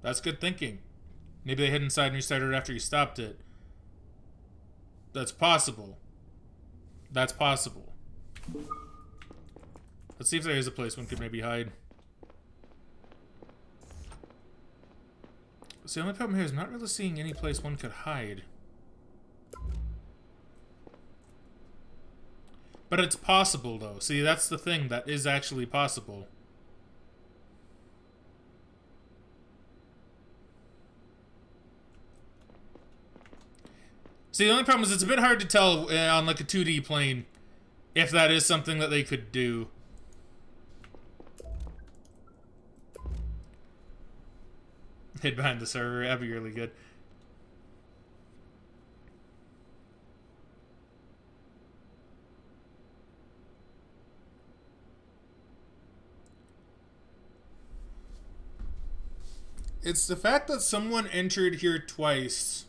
That's good thinking. Maybe they hid inside and restarted after he stopped it. That's possible. That's possible. Let's see if there is a place one could maybe hide. See, the only problem here is not really seeing any place one could hide. But it's possible, though. See, that's the thing. That is actually possible. See, the only problem is it's a bit hard to tell on like a 2D plane if that is something that they could do. Hid behind the server, that'd be really good. It's the fact that someone entered here twice.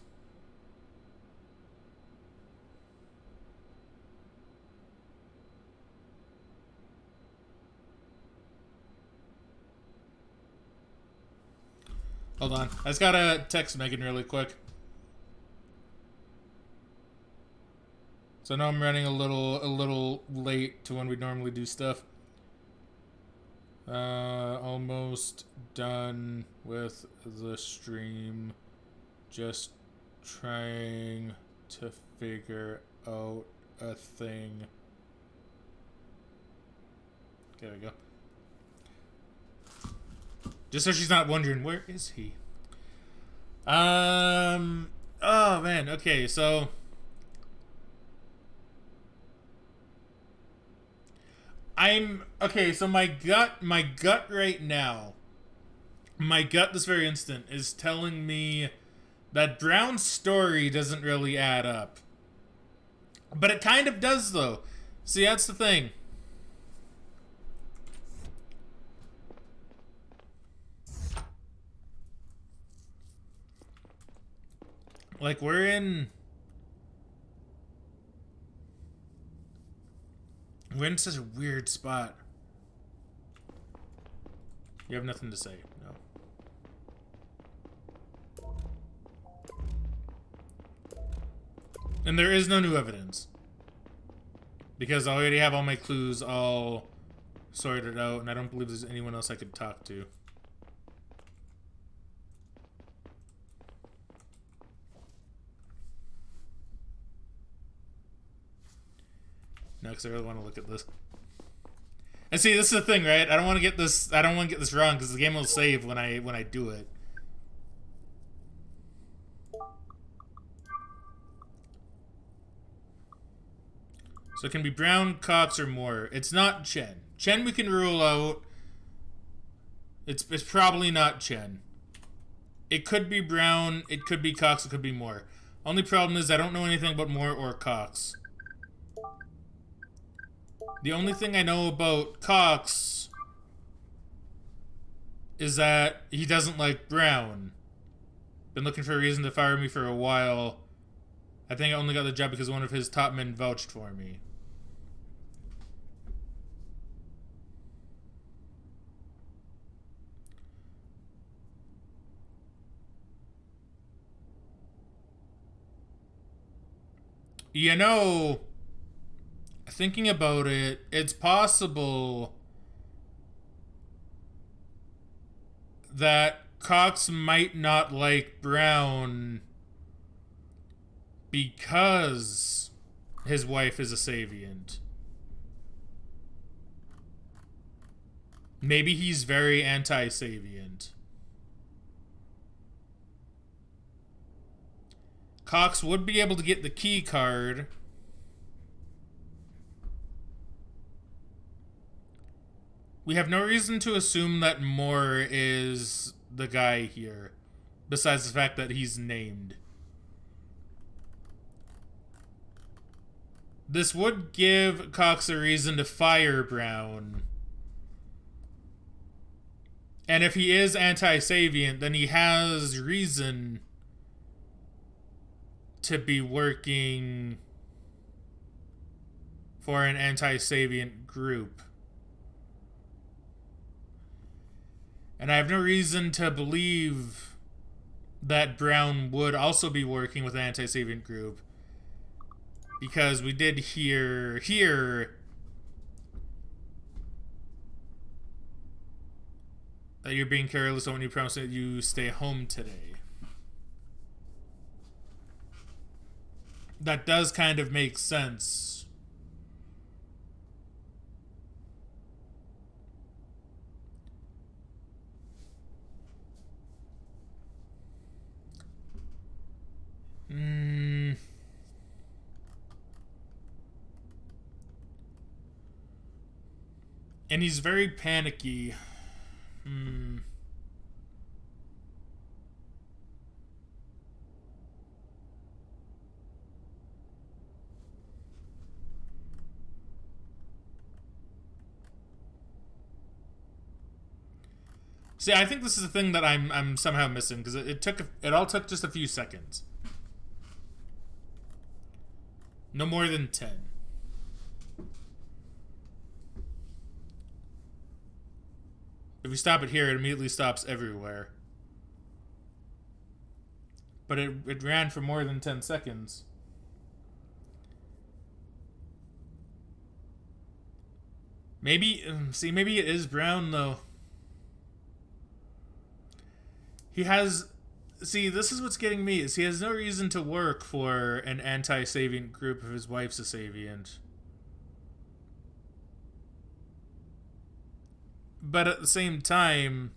Hold on. I just gotta text Megan really quick. So I know I'm running a little late to when we normally do stuff. Almost done with the stream. Just trying to figure out a thing. There we go. Just so she's not wondering, where is he? Oh man, okay, so so my gut right now, my gut this very instant is telling me that Brown's story doesn't really add up. But it kind of does, though. See, that's the thing. Like, we're in such a weird spot. You have nothing to say, no. And there is no new evidence. Because I already have all my clues all sorted out, and I don't believe there's anyone else I could talk to. No, because I really want to look at this. And see, this is the thing, right? I don't want to get this. I don't want to get this wrong because the game will save when I do it. So it can be Brown, Cox, or Moore. It's not Chen. Chen we can rule out. It's probably not Chen. It could be Brown. It could be Cox. It could be Moore. Only problem is I don't know anything about Moore or Cox. The only thing I know about Cox is that he doesn't like Brown. Been looking for a reason to fire me for a while. I think I only got the job because one of his top men vouched for me. You know, thinking about it, it's possible that Cox might not like Brown because his wife is a Savient. Maybe he's very anti-Savient. Cox would be able to get the key card. We have no reason to assume that Moore is the guy here, besides the fact that he's named. This would give Cox a reason to fire Brown. And if he is anti-Savient, then he has reason to be working for an anti-Savient group. And I have no reason to believe that Brown would also be working with an anti-Savient group. Because we did hear that you're being careless when you promise that you stay home today. That does kind of make sense. And he's very panicky. See, I think this is the thing that I'm somehow missing because it all took just a few seconds. No more than 10. If we stop it here, it immediately stops everywhere. But it ran for more than 10 seconds. Maybe, maybe it is Brown, though. He has... See, this is what's getting me, is he has no reason to work for an anti-Savient group if his wife's a Savient. But at the same time,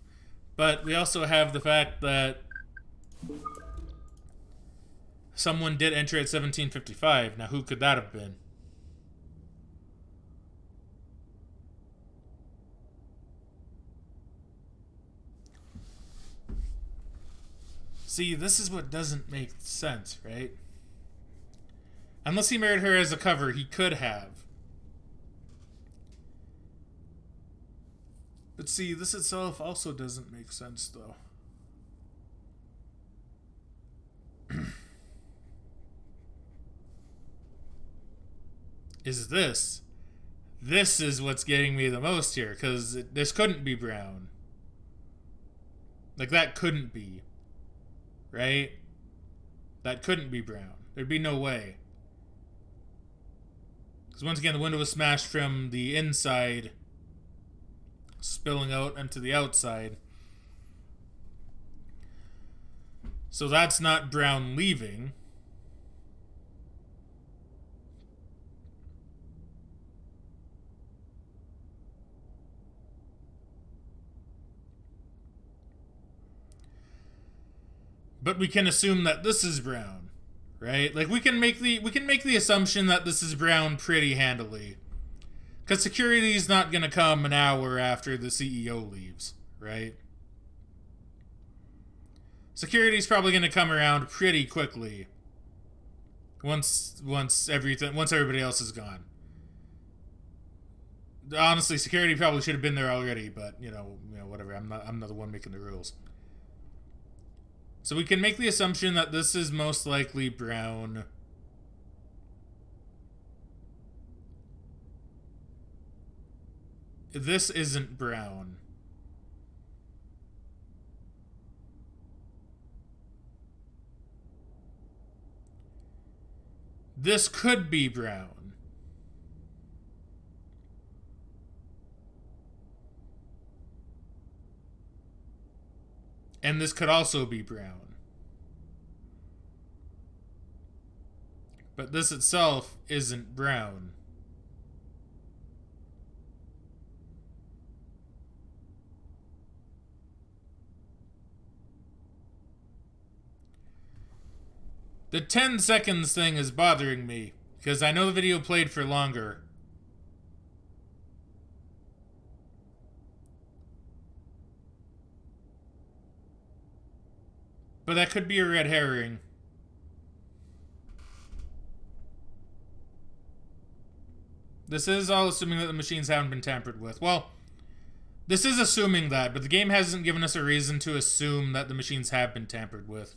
but we also have the fact that someone did enter at 1755. Now, who could that have been? See, this is what doesn't make sense, right? Unless he married her as a cover, he could have. But see, this itself also doesn't make sense, though. Is this? This is what's getting me the most here, because this couldn't be Brown. Like, that couldn't be. Right? That couldn't be Brown. There'd be no way. Because once again, the window was smashed from the inside, spilling out into the outside. So that's not brown leaving. But we can assume that this is brown, right? Like we can make the assumption that this is brown pretty handily. Cuz security is not going to come an hour after the CEO leaves, right? Security is probably going to come around pretty quickly. Once everybody else is gone. Honestly, security probably should have been there already, but you know, whatever. I'm not the one making the rules. So we can make the assumption that this is most likely brown. This isn't brown. This could be brown. And this could also be brown. But this itself isn't brown. The 10 seconds thing is bothering me, because I know the video played for longer. But that could be a red herring. This is all assuming that the machines haven't been tampered with. Well, this is assuming that, but the game hasn't given us a reason to assume that the machines have been tampered with.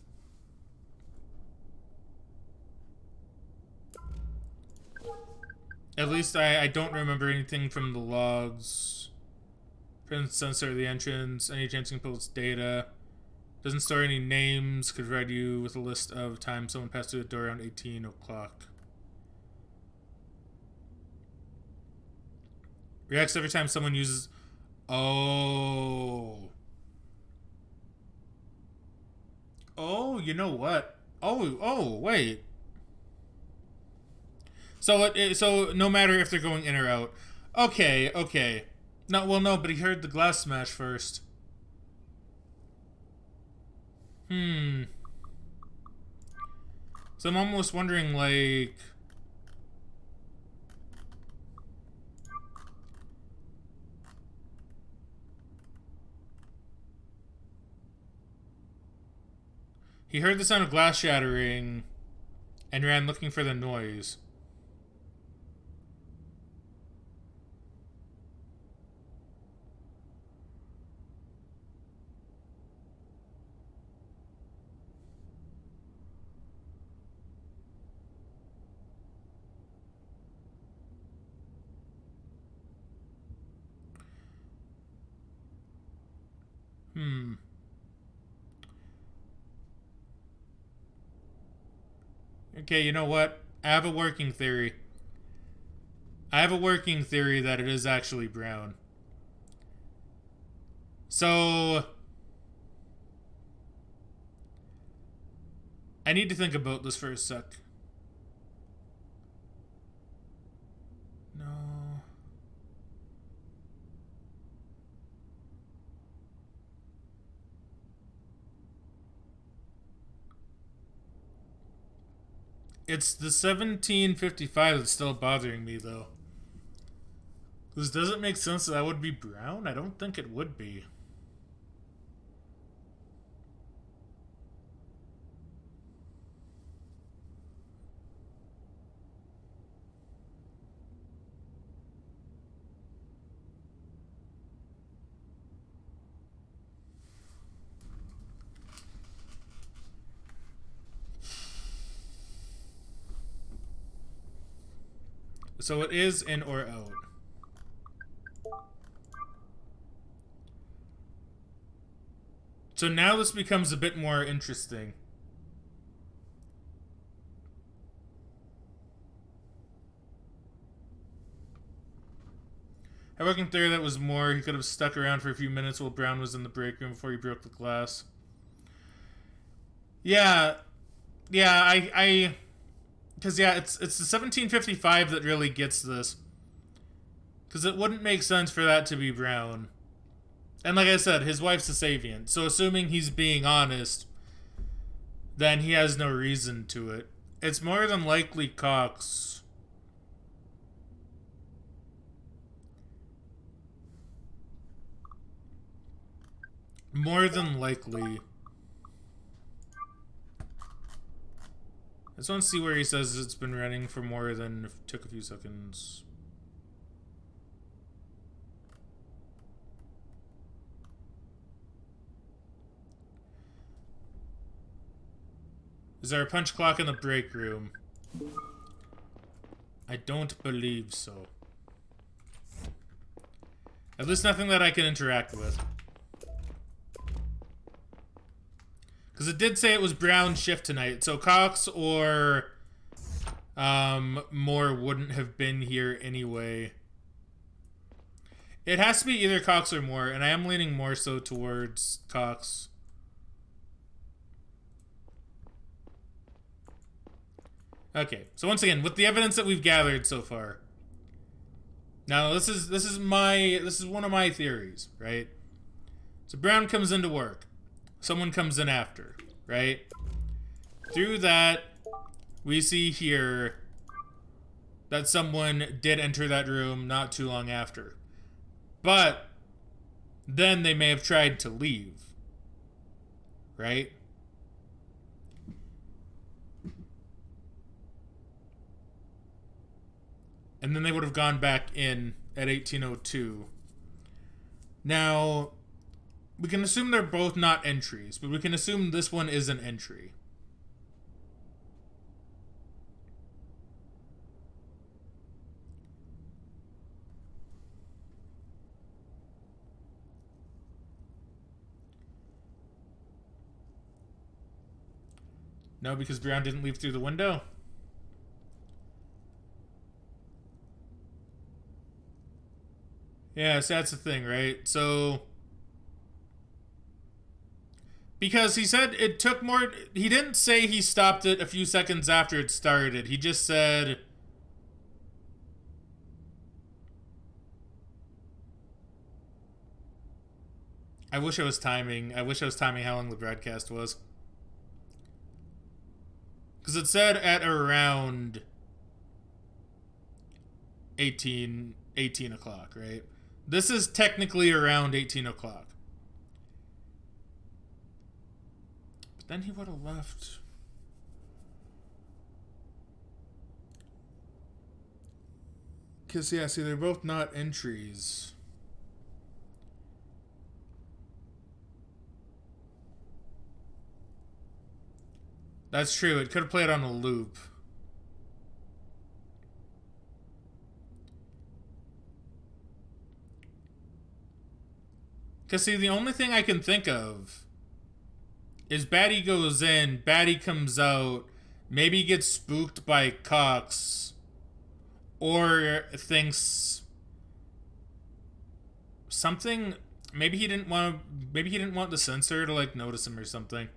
At least I don't remember anything from the logs. Print sensor of the entrance. Any chance you can pull its data. Doesn't store any names. Could provide you with a list of times someone passed through the door around 18 o'clock. Reacts every time someone uses... Oh. Oh, you know what? Oh, wait. So no matter if they're going in or out. Okay. No, but he heard the glass smash first. So I'm almost wondering, like... He heard the sound of glass shattering and ran looking for the noise. Okay, you know what? I have a working theory. That it is actually brown. So... I need to think about this for a sec. No... It's the 1755 that's still bothering me, though. This doesn't make sense that would be brown? I don't think it would be. So it is in or out. So now this becomes a bit more interesting. I wasn't there. That was more. He could have stuck around for a few minutes while Brown was in the break room before he broke the glass. Yeah, I because yeah, it's the 1755 that really gets this. Because it wouldn't make sense for that to be Brown. And like I said, his wife's a Savian. So assuming he's being honest, then he has no reason to it. It's more than likely Cox. More than likely. I just want to see where he says it's been running for more than took a few seconds. Is there a punch clock in the break room? I don't believe so. At least nothing that I can interact with. Because it did say it was Brown's shift tonight, so Cox or Moore wouldn't have been here anyway. It has to be either Cox or Moore, and I am leaning more so towards Cox. Okay, so once again, with the evidence that we've gathered so far, now this is one of my theories, right? So Brown comes into work, someone comes in after, right? Through that, we see here that someone did enter that room not too long after, but then they may have tried to leave, right? And then they would have gone back in at 1802. Now, we can assume they're both not entries, but we can assume this one is an entry. No, because Brown didn't leave through the window. Yeah, so that's the thing, right? So, because he said it took more, he didn't say he stopped it a few seconds after it started. He just said, I wish I was timing how long the broadcast was. Because it said at around 18 o'clock, right? This is technically around 18 o'clock. But then he would have left. Because, yeah, see, they're both not entries. That's true. It could have played on a loop. Because, see, the only thing I can think of is Batty goes in, Batty comes out, maybe gets spooked by Cox, or thinks something, maybe he didn't want the censor to, like, notice him or something.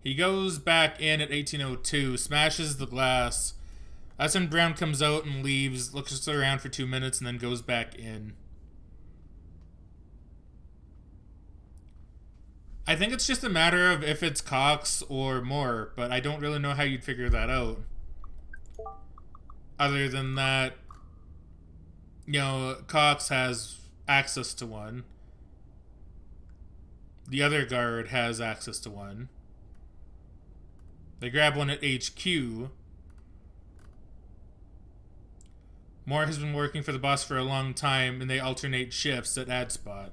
He goes back in at 1802, smashes the glass. That's when Brown comes out and leaves, looks around for 2 minutes, and then goes back in. I think it's just a matter of if it's Cox or Moore, but I don't really know how you'd figure that out. Other than that, you know, Cox has access to one. The other guard has access to one. They grab one at HQ. Moore has been working for the boss for a long time, and they alternate shifts at ad spot.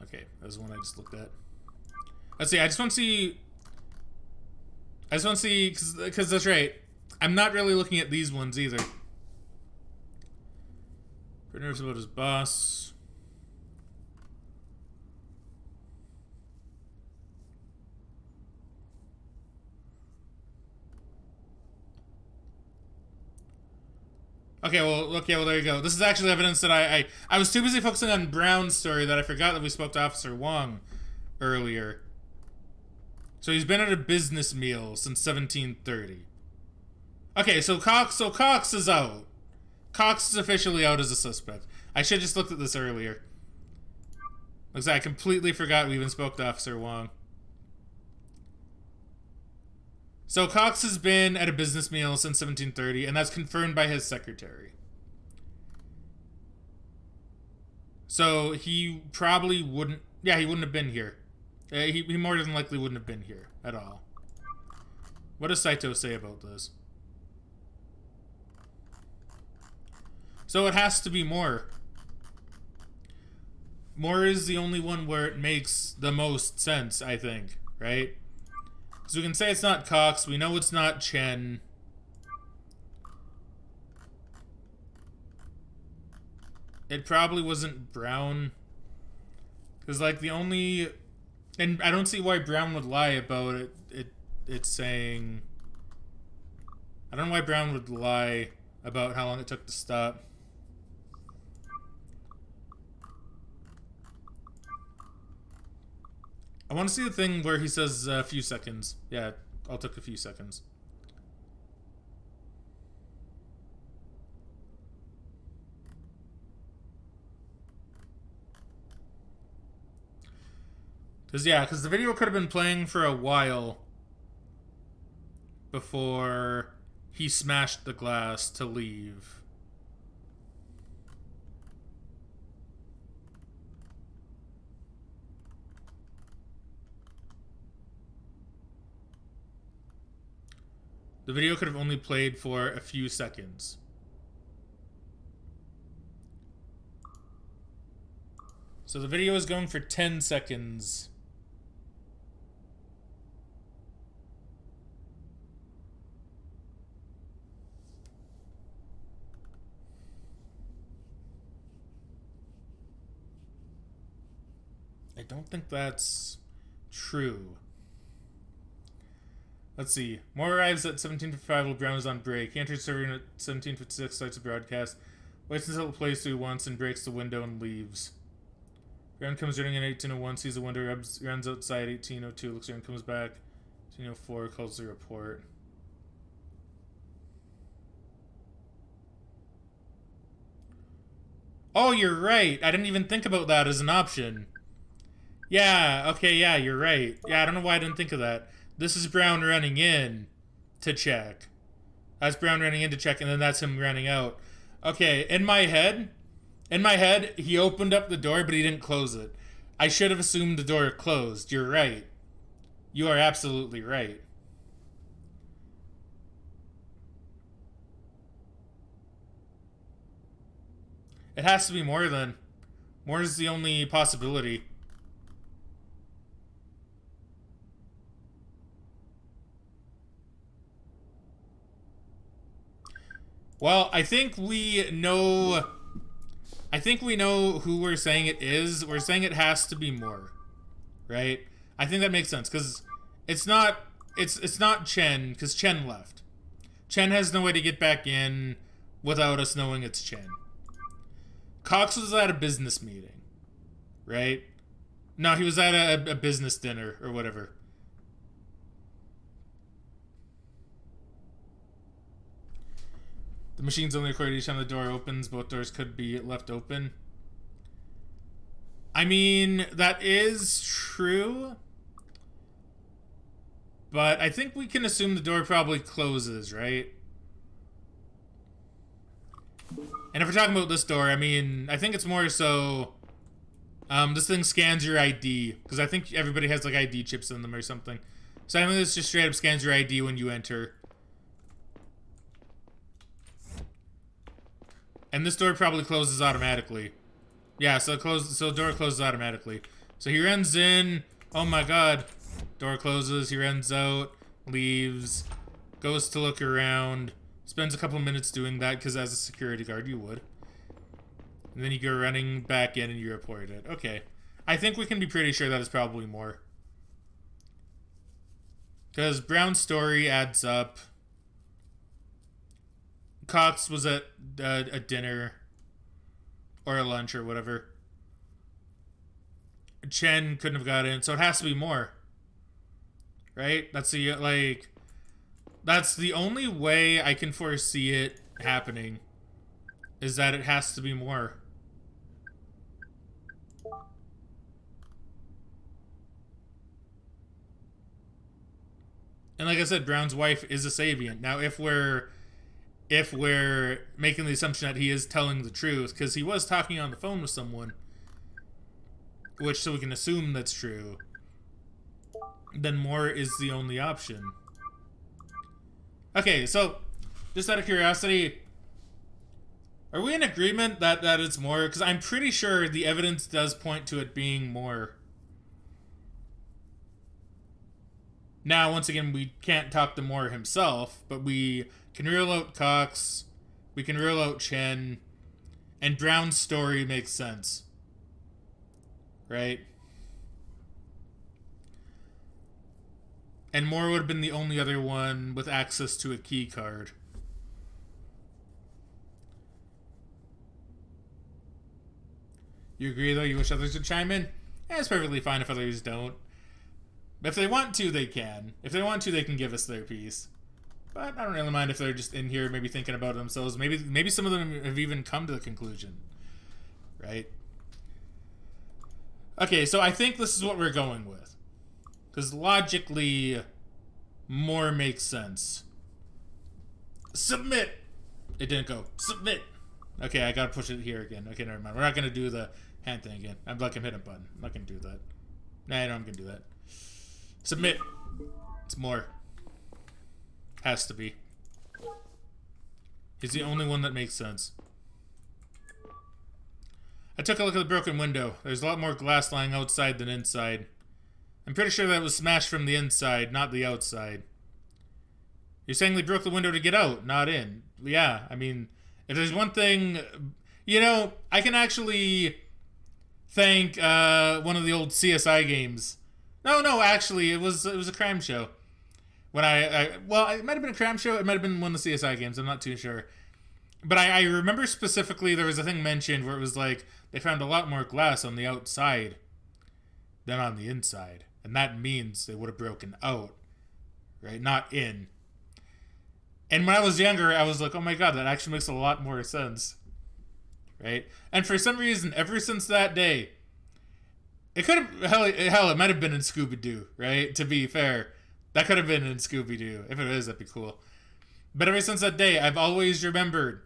Okay, that was the one I just looked at. Let's see, I just want to see, because that's right. I'm not really looking at these ones either. For Very nervous about his boss. Okay, well, there you go. This is actually evidence that I was too busy focusing on Brown's story that I forgot that we spoke to Officer Wong earlier. So he's been at a business meal since 1730. Okay, so Cox is out. Cox is officially out as a suspect. I should have just looked at this earlier. Looks like I completely forgot we even spoke to Officer Wong. So Cox has been at a business meal since 1730, and that's confirmed by his secretary. So he probably wouldn't... Yeah, he wouldn't have been here. He more than likely wouldn't have been here at all. What does Saito say about this? So it has to be more. More is the only one where it makes the most sense, I think, right? So we can say it's not Cox. We know it's not Chen. It probably wasn't Brown. Because, like, the only... And I don't see why Brown would lie about it. It's saying... I don't know why Brown would lie about how long it took to stop. I want to see the thing where he says a few seconds. Yeah, I'll take a few seconds. Because the video could have been playing for a while before he smashed the glass to leave. The video could have only played for a few seconds. So the video is going for 10 seconds. I don't think that's true. Let's see. Moore arrives at 17:55 while Brown is on break. He enters server at 17:56, starts a broadcast, waits until it plays through once, and breaks the window and leaves. Brown comes running in 18:01, sees the window, runs outside 18:02, looks around, comes back 18:04, calls the report. Oh, you're right. I didn't even think about that as an option. Yeah, okay, yeah, you're right. Yeah, I don't know why I didn't think of that. This is Brown running in to check. That's Brown running in to check, and then that's him running out. Okay, in my head, he opened up the door, but he didn't close it. I should have assumed the door closed. You're right. You are absolutely right. It has to be more than. More is the only possibility. Well, I think we know who we're saying it is. We're saying it has to be more, right? I think that makes sense because it's not Chen because Chen left. Chen has no way to get back in without us knowing it's Chen. Cox was at a business meeting, right? No, he was at a business dinner or whatever. The machine's only recorded each time the door opens. Both doors could be left open. I mean, that is true. But I think we can assume the door probably closes, right? And if we're talking about this door, I mean, I think it's more so... this thing scans your ID. Because I think everybody has, like, ID chips in them or something. So I think this just straight up scans your ID when you enter. And this door probably closes automatically. Yeah, so the door closes automatically. So he runs in. Oh my god. Door closes. He runs out. Leaves. Goes to look around. Spends a couple minutes doing that because as a security guard you would. And then you go running back in and you report it. Okay. I think we can be pretty sure that is probably more. Because Brown's story adds up. Cox was at a dinner. Or a lunch or whatever. Chen couldn't have got in, so it has to be more. Right? That's the, like... That's the only way I can foresee it happening. Is that it has to be more. And like I said, Brown's wife is a Sabian. Now, if we're making the assumption that he is telling the truth, because he was talking on the phone with someone, which so we can assume that's true, then more is the only option. Okay, so just out of curiosity, are we in agreement that it's more? Because I'm pretty sure the evidence does point to it being more. Now, once again, we can't talk to Moore himself, but we can rule out Cox, we can rule out Chen, and Brown's story makes sense. Right? And Moore would have been the only other one with access to a key card. You agree, though? You wish others would chime in? Yeah, it's perfectly fine if others don't. If they want to, they can. If they want to, they can give us their piece. But I don't really mind if they're just in here maybe thinking about it themselves. Maybe some of them have even come to the conclusion. Right? Okay, so I think this is what we're going with. Because logically, more makes sense. Submit! It didn't go. Submit! Okay, I gotta push it here again. Okay, never mind. We're not gonna do the hand thing again. I'm like, I'm hitting a button. I'm not gonna do that. Nah, no, I'm gonna do that. Submit. It's more. Has to be. He's the only one that makes sense. I took a look at the broken window. There's a lot more glass lying outside than inside. I'm pretty sure that was smashed from the inside, not the outside. You're saying they broke the window to get out, not in. Yeah, I mean, if there's one thing... You know, I can actually thank one of the old CSI games. No, actually, it was a crime show. When well, it might have been a crime show. It might have been one of the CSI games. I'm not too sure. But I remember specifically there was a thing mentioned where it was like they found a lot more glass on the outside than on the inside. And that means they would have broken out, right? Not in. And when I was younger, I was like, oh my god, that actually makes a lot more sense. Right? And for some reason, ever since that day, it could have, hell, it might have been in Scooby-Doo, right? To be fair. That could have been in Scooby-Doo. If it is, that'd be cool. But ever since that day, I've always remembered,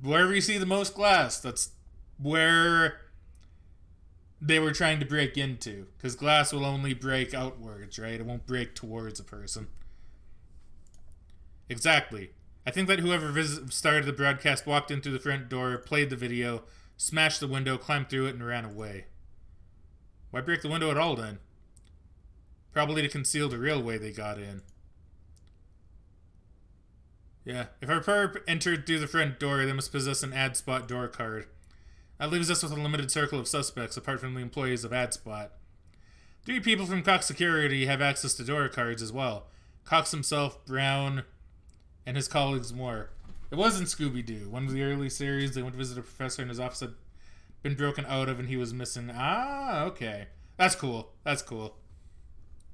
wherever you see the most glass, that's where they were trying to break into. Because glass will only break outwards, right? It won't break towards a person. Exactly. I think that whoever started the broadcast walked in through the front door, played the video, smashed the window, climbed through it, and ran away. Why break the window at all, then? Probably to conceal the real way they got in. Yeah. If our perp entered through the front door, they must possess an AdSpot door card. That leaves us with a limited circle of suspects, apart from the employees of AdSpot. 3 people from Cox Security have access to door cards as well. Cox himself, Brown, and his colleagues more. It wasn't Scooby-Doo. One of the early series, they went to visit a professor and his office had been broken out of and he was missing. Ah, okay. That's cool. That's cool.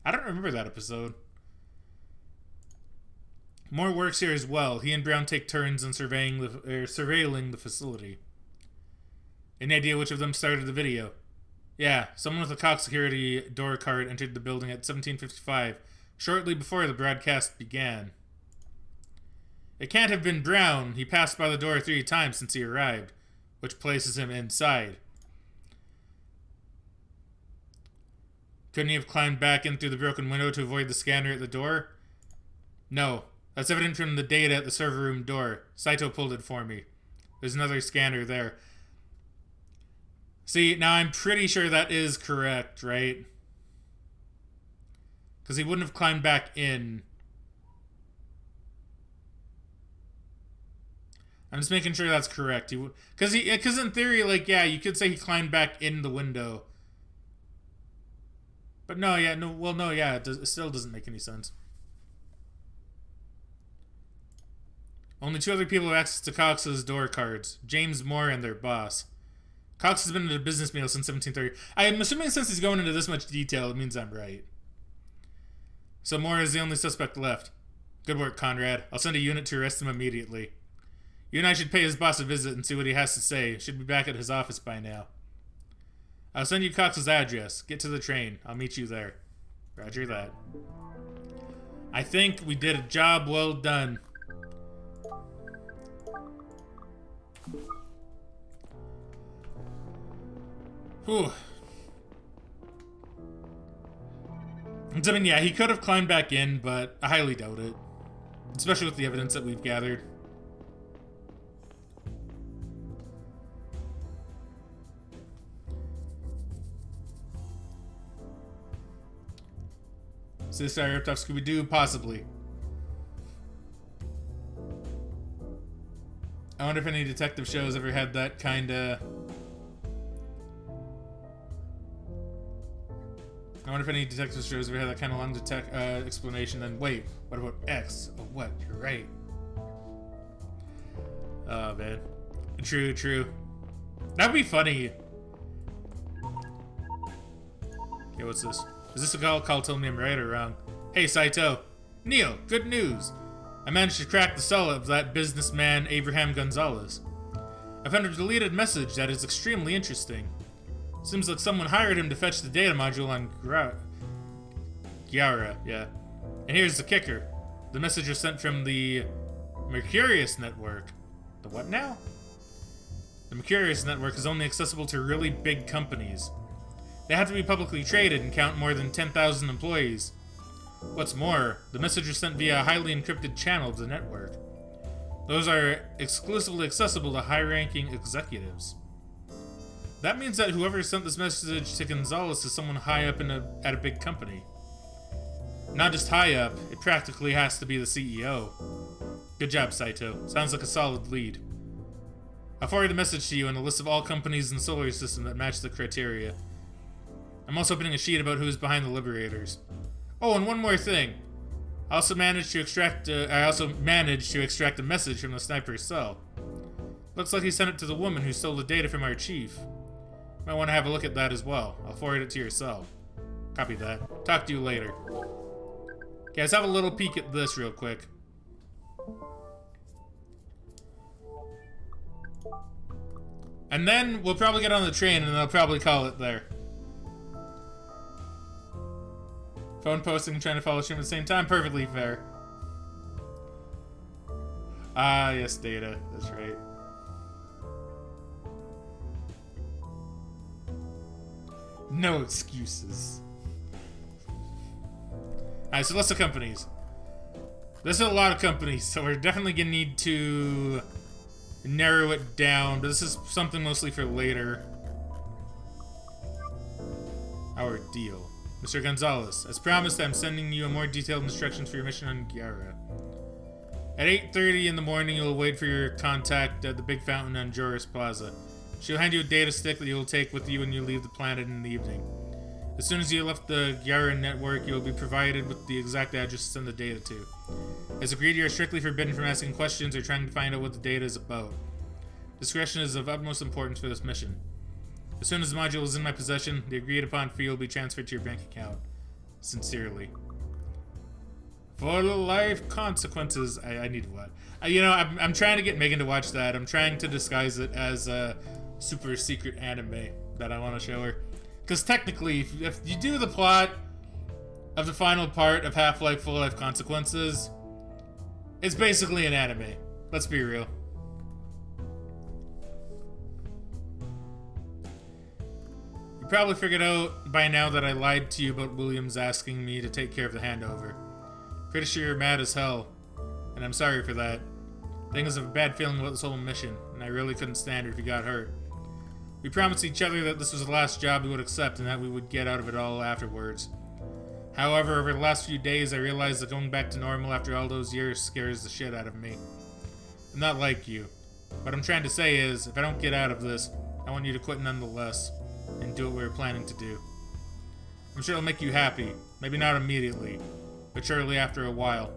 I don't remember that episode. Moore works here as well. He and Brown take turns in surveilling the facility. Any idea which of them started the video? Yeah, someone with a Cox Security door card entered the building at 17:55, shortly before the broadcast began. It can't have been Brown. He passed by the door 3 times since he arrived, which places him inside. Couldn't he have climbed back in through the broken window to avoid the scanner at the door? No. That's evident from the data at the server room door. Saito pulled it for me. There's another scanner there. See, now I'm pretty sure that is correct, right? Because he wouldn't have climbed back in. I'm just making sure that's correct. Because in theory, like, yeah, you could say he climbed back in the window. But no, yeah, no, well, no, yeah, it still doesn't make any sense. Only 2 other people have access to Cox's door cards, James Moore and their boss. Cox has been at a business meal since 1730. I'm assuming since he's going into this much detail, it means I'm right. So Moore is the only suspect left. Good work, Conrad. I'll send a unit to arrest him immediately. You and I should pay his boss a visit and see what he has to say. Should be back at his office by now. I'll send you Cox's address. Get to the train. I'll meet you there. Roger that. I think we did a job well done. Whew. I mean, yeah, he could have climbed back in, but I highly doubt it. Especially with the evidence that we've gathered. So this guy ripped off Scooby-Doo? Possibly. I wonder if any detective shows ever had that kind of... I wonder if any detective shows ever had that kind of long explanation. Then wait, what about X? Oh, what? You're right. Oh, man. True, true. That'd be funny. Okay, what's this? Is this a call telling me I'm right or wrong? Hey, Saito. Neil, good news. I managed to crack the cell of that businessman, Abraham Gonzalez. I found a deleted message that is extremely interesting. Seems like someone hired him to fetch the data module on Gyara, yeah. And here's the kicker. The message was sent from the Mercurius network. The what now? The Mercurius network is only accessible to really big companies. They have to be publicly traded and count more than 10,000 employees. What's more, the message was sent via a highly encrypted channel of the network. Those are exclusively accessible to high-ranking executives. That means that whoever sent this message to Gonzalez is someone high up at a big company. Not just high up, it practically has to be the CEO. Good job, Saito. Sounds like a solid lead. I'll forward the message to you and a list of all companies in the solar system that match the criteria. I'm also opening a sheet about who's behind the Liberators. Oh, and one more thing. I also managed to extract a message from the sniper's cell. Looks like he sent it to the woman who stole the data from our chief. Might want to have a look at that as well. I'll forward it to your cell. Copy that. Talk to you later. Okay, let's have a little peek at this real quick. And then we'll probably get on the train and I'll probably call it there. Phone posting and trying to follow stream at the same time. Perfectly fair. Ah, yes, data. That's right. No excuses. Alright, so lots of companies. There's a lot of companies, so we're definitely gonna need to narrow it down, but this is something mostly for later. Our deal. Mr. Gonzalez, as promised, I'm sending you a more detailed instructions for your mission on Gyara. At 8:30 in the morning, you'll wait for your contact at the big fountain on Joris Plaza. She'll hand you a data stick that you'll take with you when you leave the planet in the evening. As soon as you left the Gyara network, you'll be provided with the exact address to send the data to. As agreed, you are strictly forbidden from asking questions or trying to find out what the data is about. Discretion is of utmost importance for this mission. As soon as the module is in my possession, the agreed upon fee will be transferred to your bank account. Sincerely. For life consequences. I need to watch. I'm trying to get Megan to watch that. I'm trying to disguise it as a super secret anime that I want to show her. Because technically, if you do the plot of the final part of Half-Life Full Life Consequences, it's basically an anime. Let's be real. You probably figured out by now that I lied to you about Williams asking me to take care of the handover. Pretty sure you're mad as hell, and I'm sorry for that. Things have a bad feeling about this whole mission, and I really couldn't stand it if you got hurt. We promised each other that this was the last job we would accept and that we would get out of it all afterwards. However, over the last few days, I realized that going back to normal after all those years scares the shit out of me. I'm not like you. What I'm trying to say is, if I don't get out of this, I want you to quit nonetheless and do what we were planning to do. I'm sure it'll make you happy. Maybe not immediately, but surely after a while.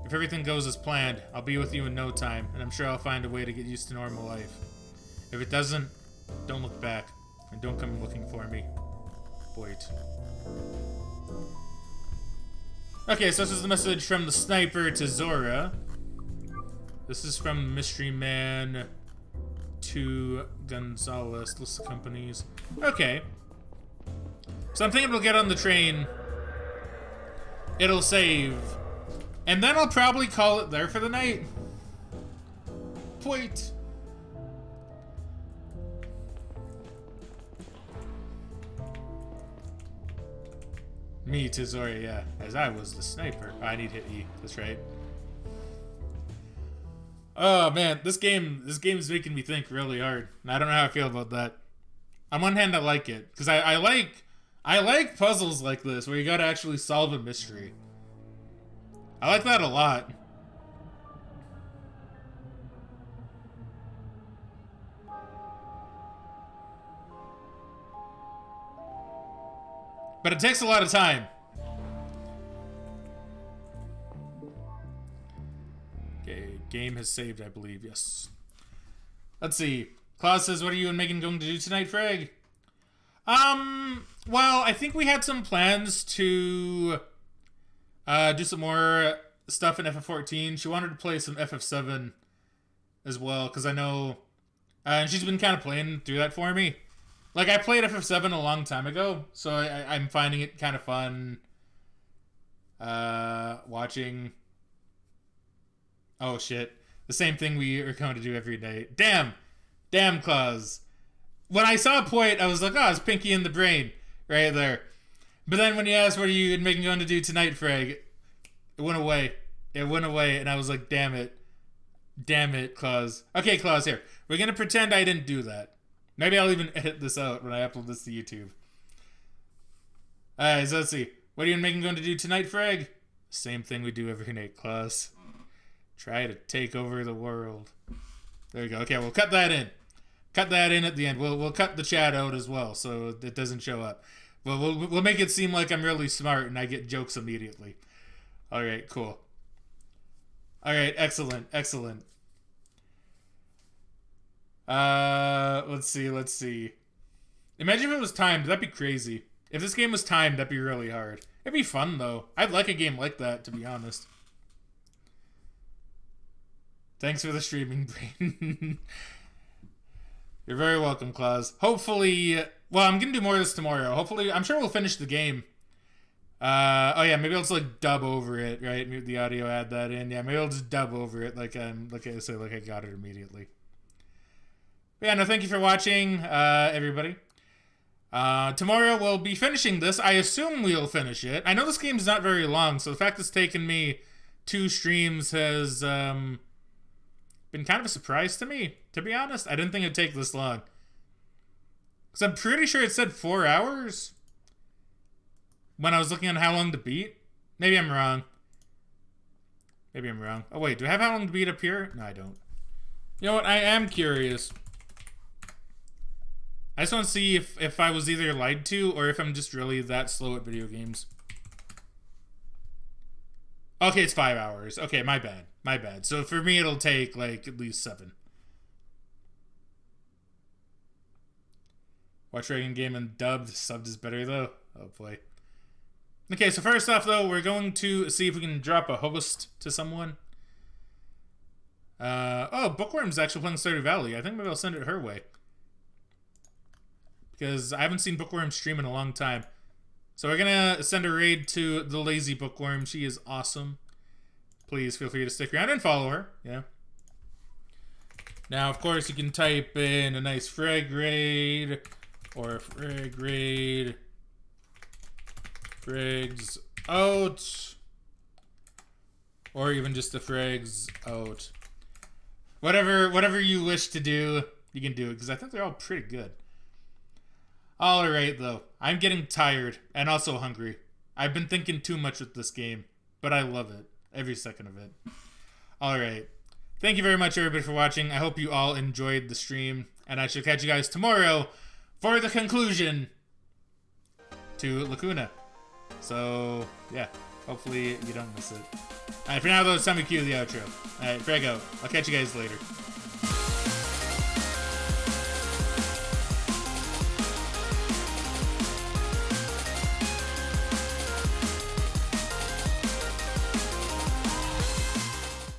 If everything goes as planned, I'll be with you in no time, and I'm sure I'll find a way to get used to normal life. If it doesn't, don't look back, and don't come looking for me. Wait. Okay, so this is the message from the sniper to Zora. This is from Mystery Man to Gonzalez. List of companies. Okay. So I'm thinking we'll get on the train. It'll save. And then I'll probably call it there for the night. Wait. Me to Zora, yeah. As I was the sniper. I need hit E. That's right. Oh man, this game is making me think really hard. And I don't know how I feel about that. On one hand, I like it because I like puzzles like this where you gotta actually solve a mystery. I like that a lot. But it takes a lot of time. Okay, game has saved, I believe, yes. Let's see. Klaus says, what are you and Megan going to do tonight, Frag? Well, I think we had some plans to do some more stuff in FF14. She wanted to play some FF7 as well, because I know, and she's been kind of playing through that for me. Like, I played FF7 a long time ago, so I'm finding it kind of fun watching. Oh, shit. The same thing we are going to do every day. Damn, Klaus. When I saw a point, I was like, oh, it's Pinky in the brain right there. But then when you asked, what are you and Megan going to do tonight, Frag, it went away. It went away, and I was like, damn it. Damn it, Klaus. Okay, Klaus, here. We're going to pretend I didn't do that. Maybe I'll even edit this out when I upload this to YouTube. Alright, so let's see. What are you and Megan going to do tonight, Frag? Same thing we do every night, Klaus. Try to take over the world. There we go. Okay, we'll cut that in. Cut that in at the end. We'll cut the chat out as well, so it doesn't show up. We'll make it seem like I'm really smart and I get jokes immediately. Alright, cool. Alright, excellent. Let's see. Imagine if it was timed. That'd be crazy. If this game was timed, that'd be really hard. It'd be fun, though. I'd like a game like that, to be honest. Thanks for the streaming brain. You're very welcome, Klaus. Hopefully, well, I'm gonna do more of this tomorrow. Hopefully, I'm sure we'll finish the game. Oh yeah, maybe I'll just like dub over it, right? Mute the audio, add that in. Yeah, maybe I'll just dub over it like I said, like I got it immediately. But yeah, no, thank you for watching, everybody. Tomorrow we'll be finishing this. I assume we'll finish it. I know this game's not very long, so the fact it's taken me 2 streams has been kind of a surprise to me, to be honest. I didn't think it'd take this long. Because I'm pretty sure it said 4 hours when I was looking at how long to beat. Maybe I'm wrong. Oh wait, do I have how long to beat up here? No, I don't. You know what? I am curious. I just want to see if I was either lied to or if I'm just really that slow at video games. Okay, it's 5 hours. Okay, my bad. So for me, it'll take like at least 7. Watch Fraggin game and dubbed. Subbed is better though. Oh boy. Okay, so first off though, we're going to see if we can drop a host to someone. Oh, Bookworm's actually playing Stardew Valley. I think maybe I'll send it her way. Because I haven't seen Bookworm stream in a long time. So we're gonna send a raid to the lazy Bookworm. She is awesome. Please feel free to stick around and follow her. Yeah. Now, of course, you can type in a nice frag raid or frag raid. Frags out. Or even just the frags out. Whatever you wish to do, you can do it. Because I think they're all pretty good. Alright, though. I'm getting tired and also hungry. I've been thinking too much with this game, but I love it. Every second of it. Alright. thank you very much, everybody, for watching. I hope you all enjoyed the stream, and I shall catch you guys tomorrow for the conclusion to Lacuna. So, yeah, hopefully you don't miss it. Alright, for now, though, it's time to cue the outro. Alright, Fraggo, I'll catch you guys later.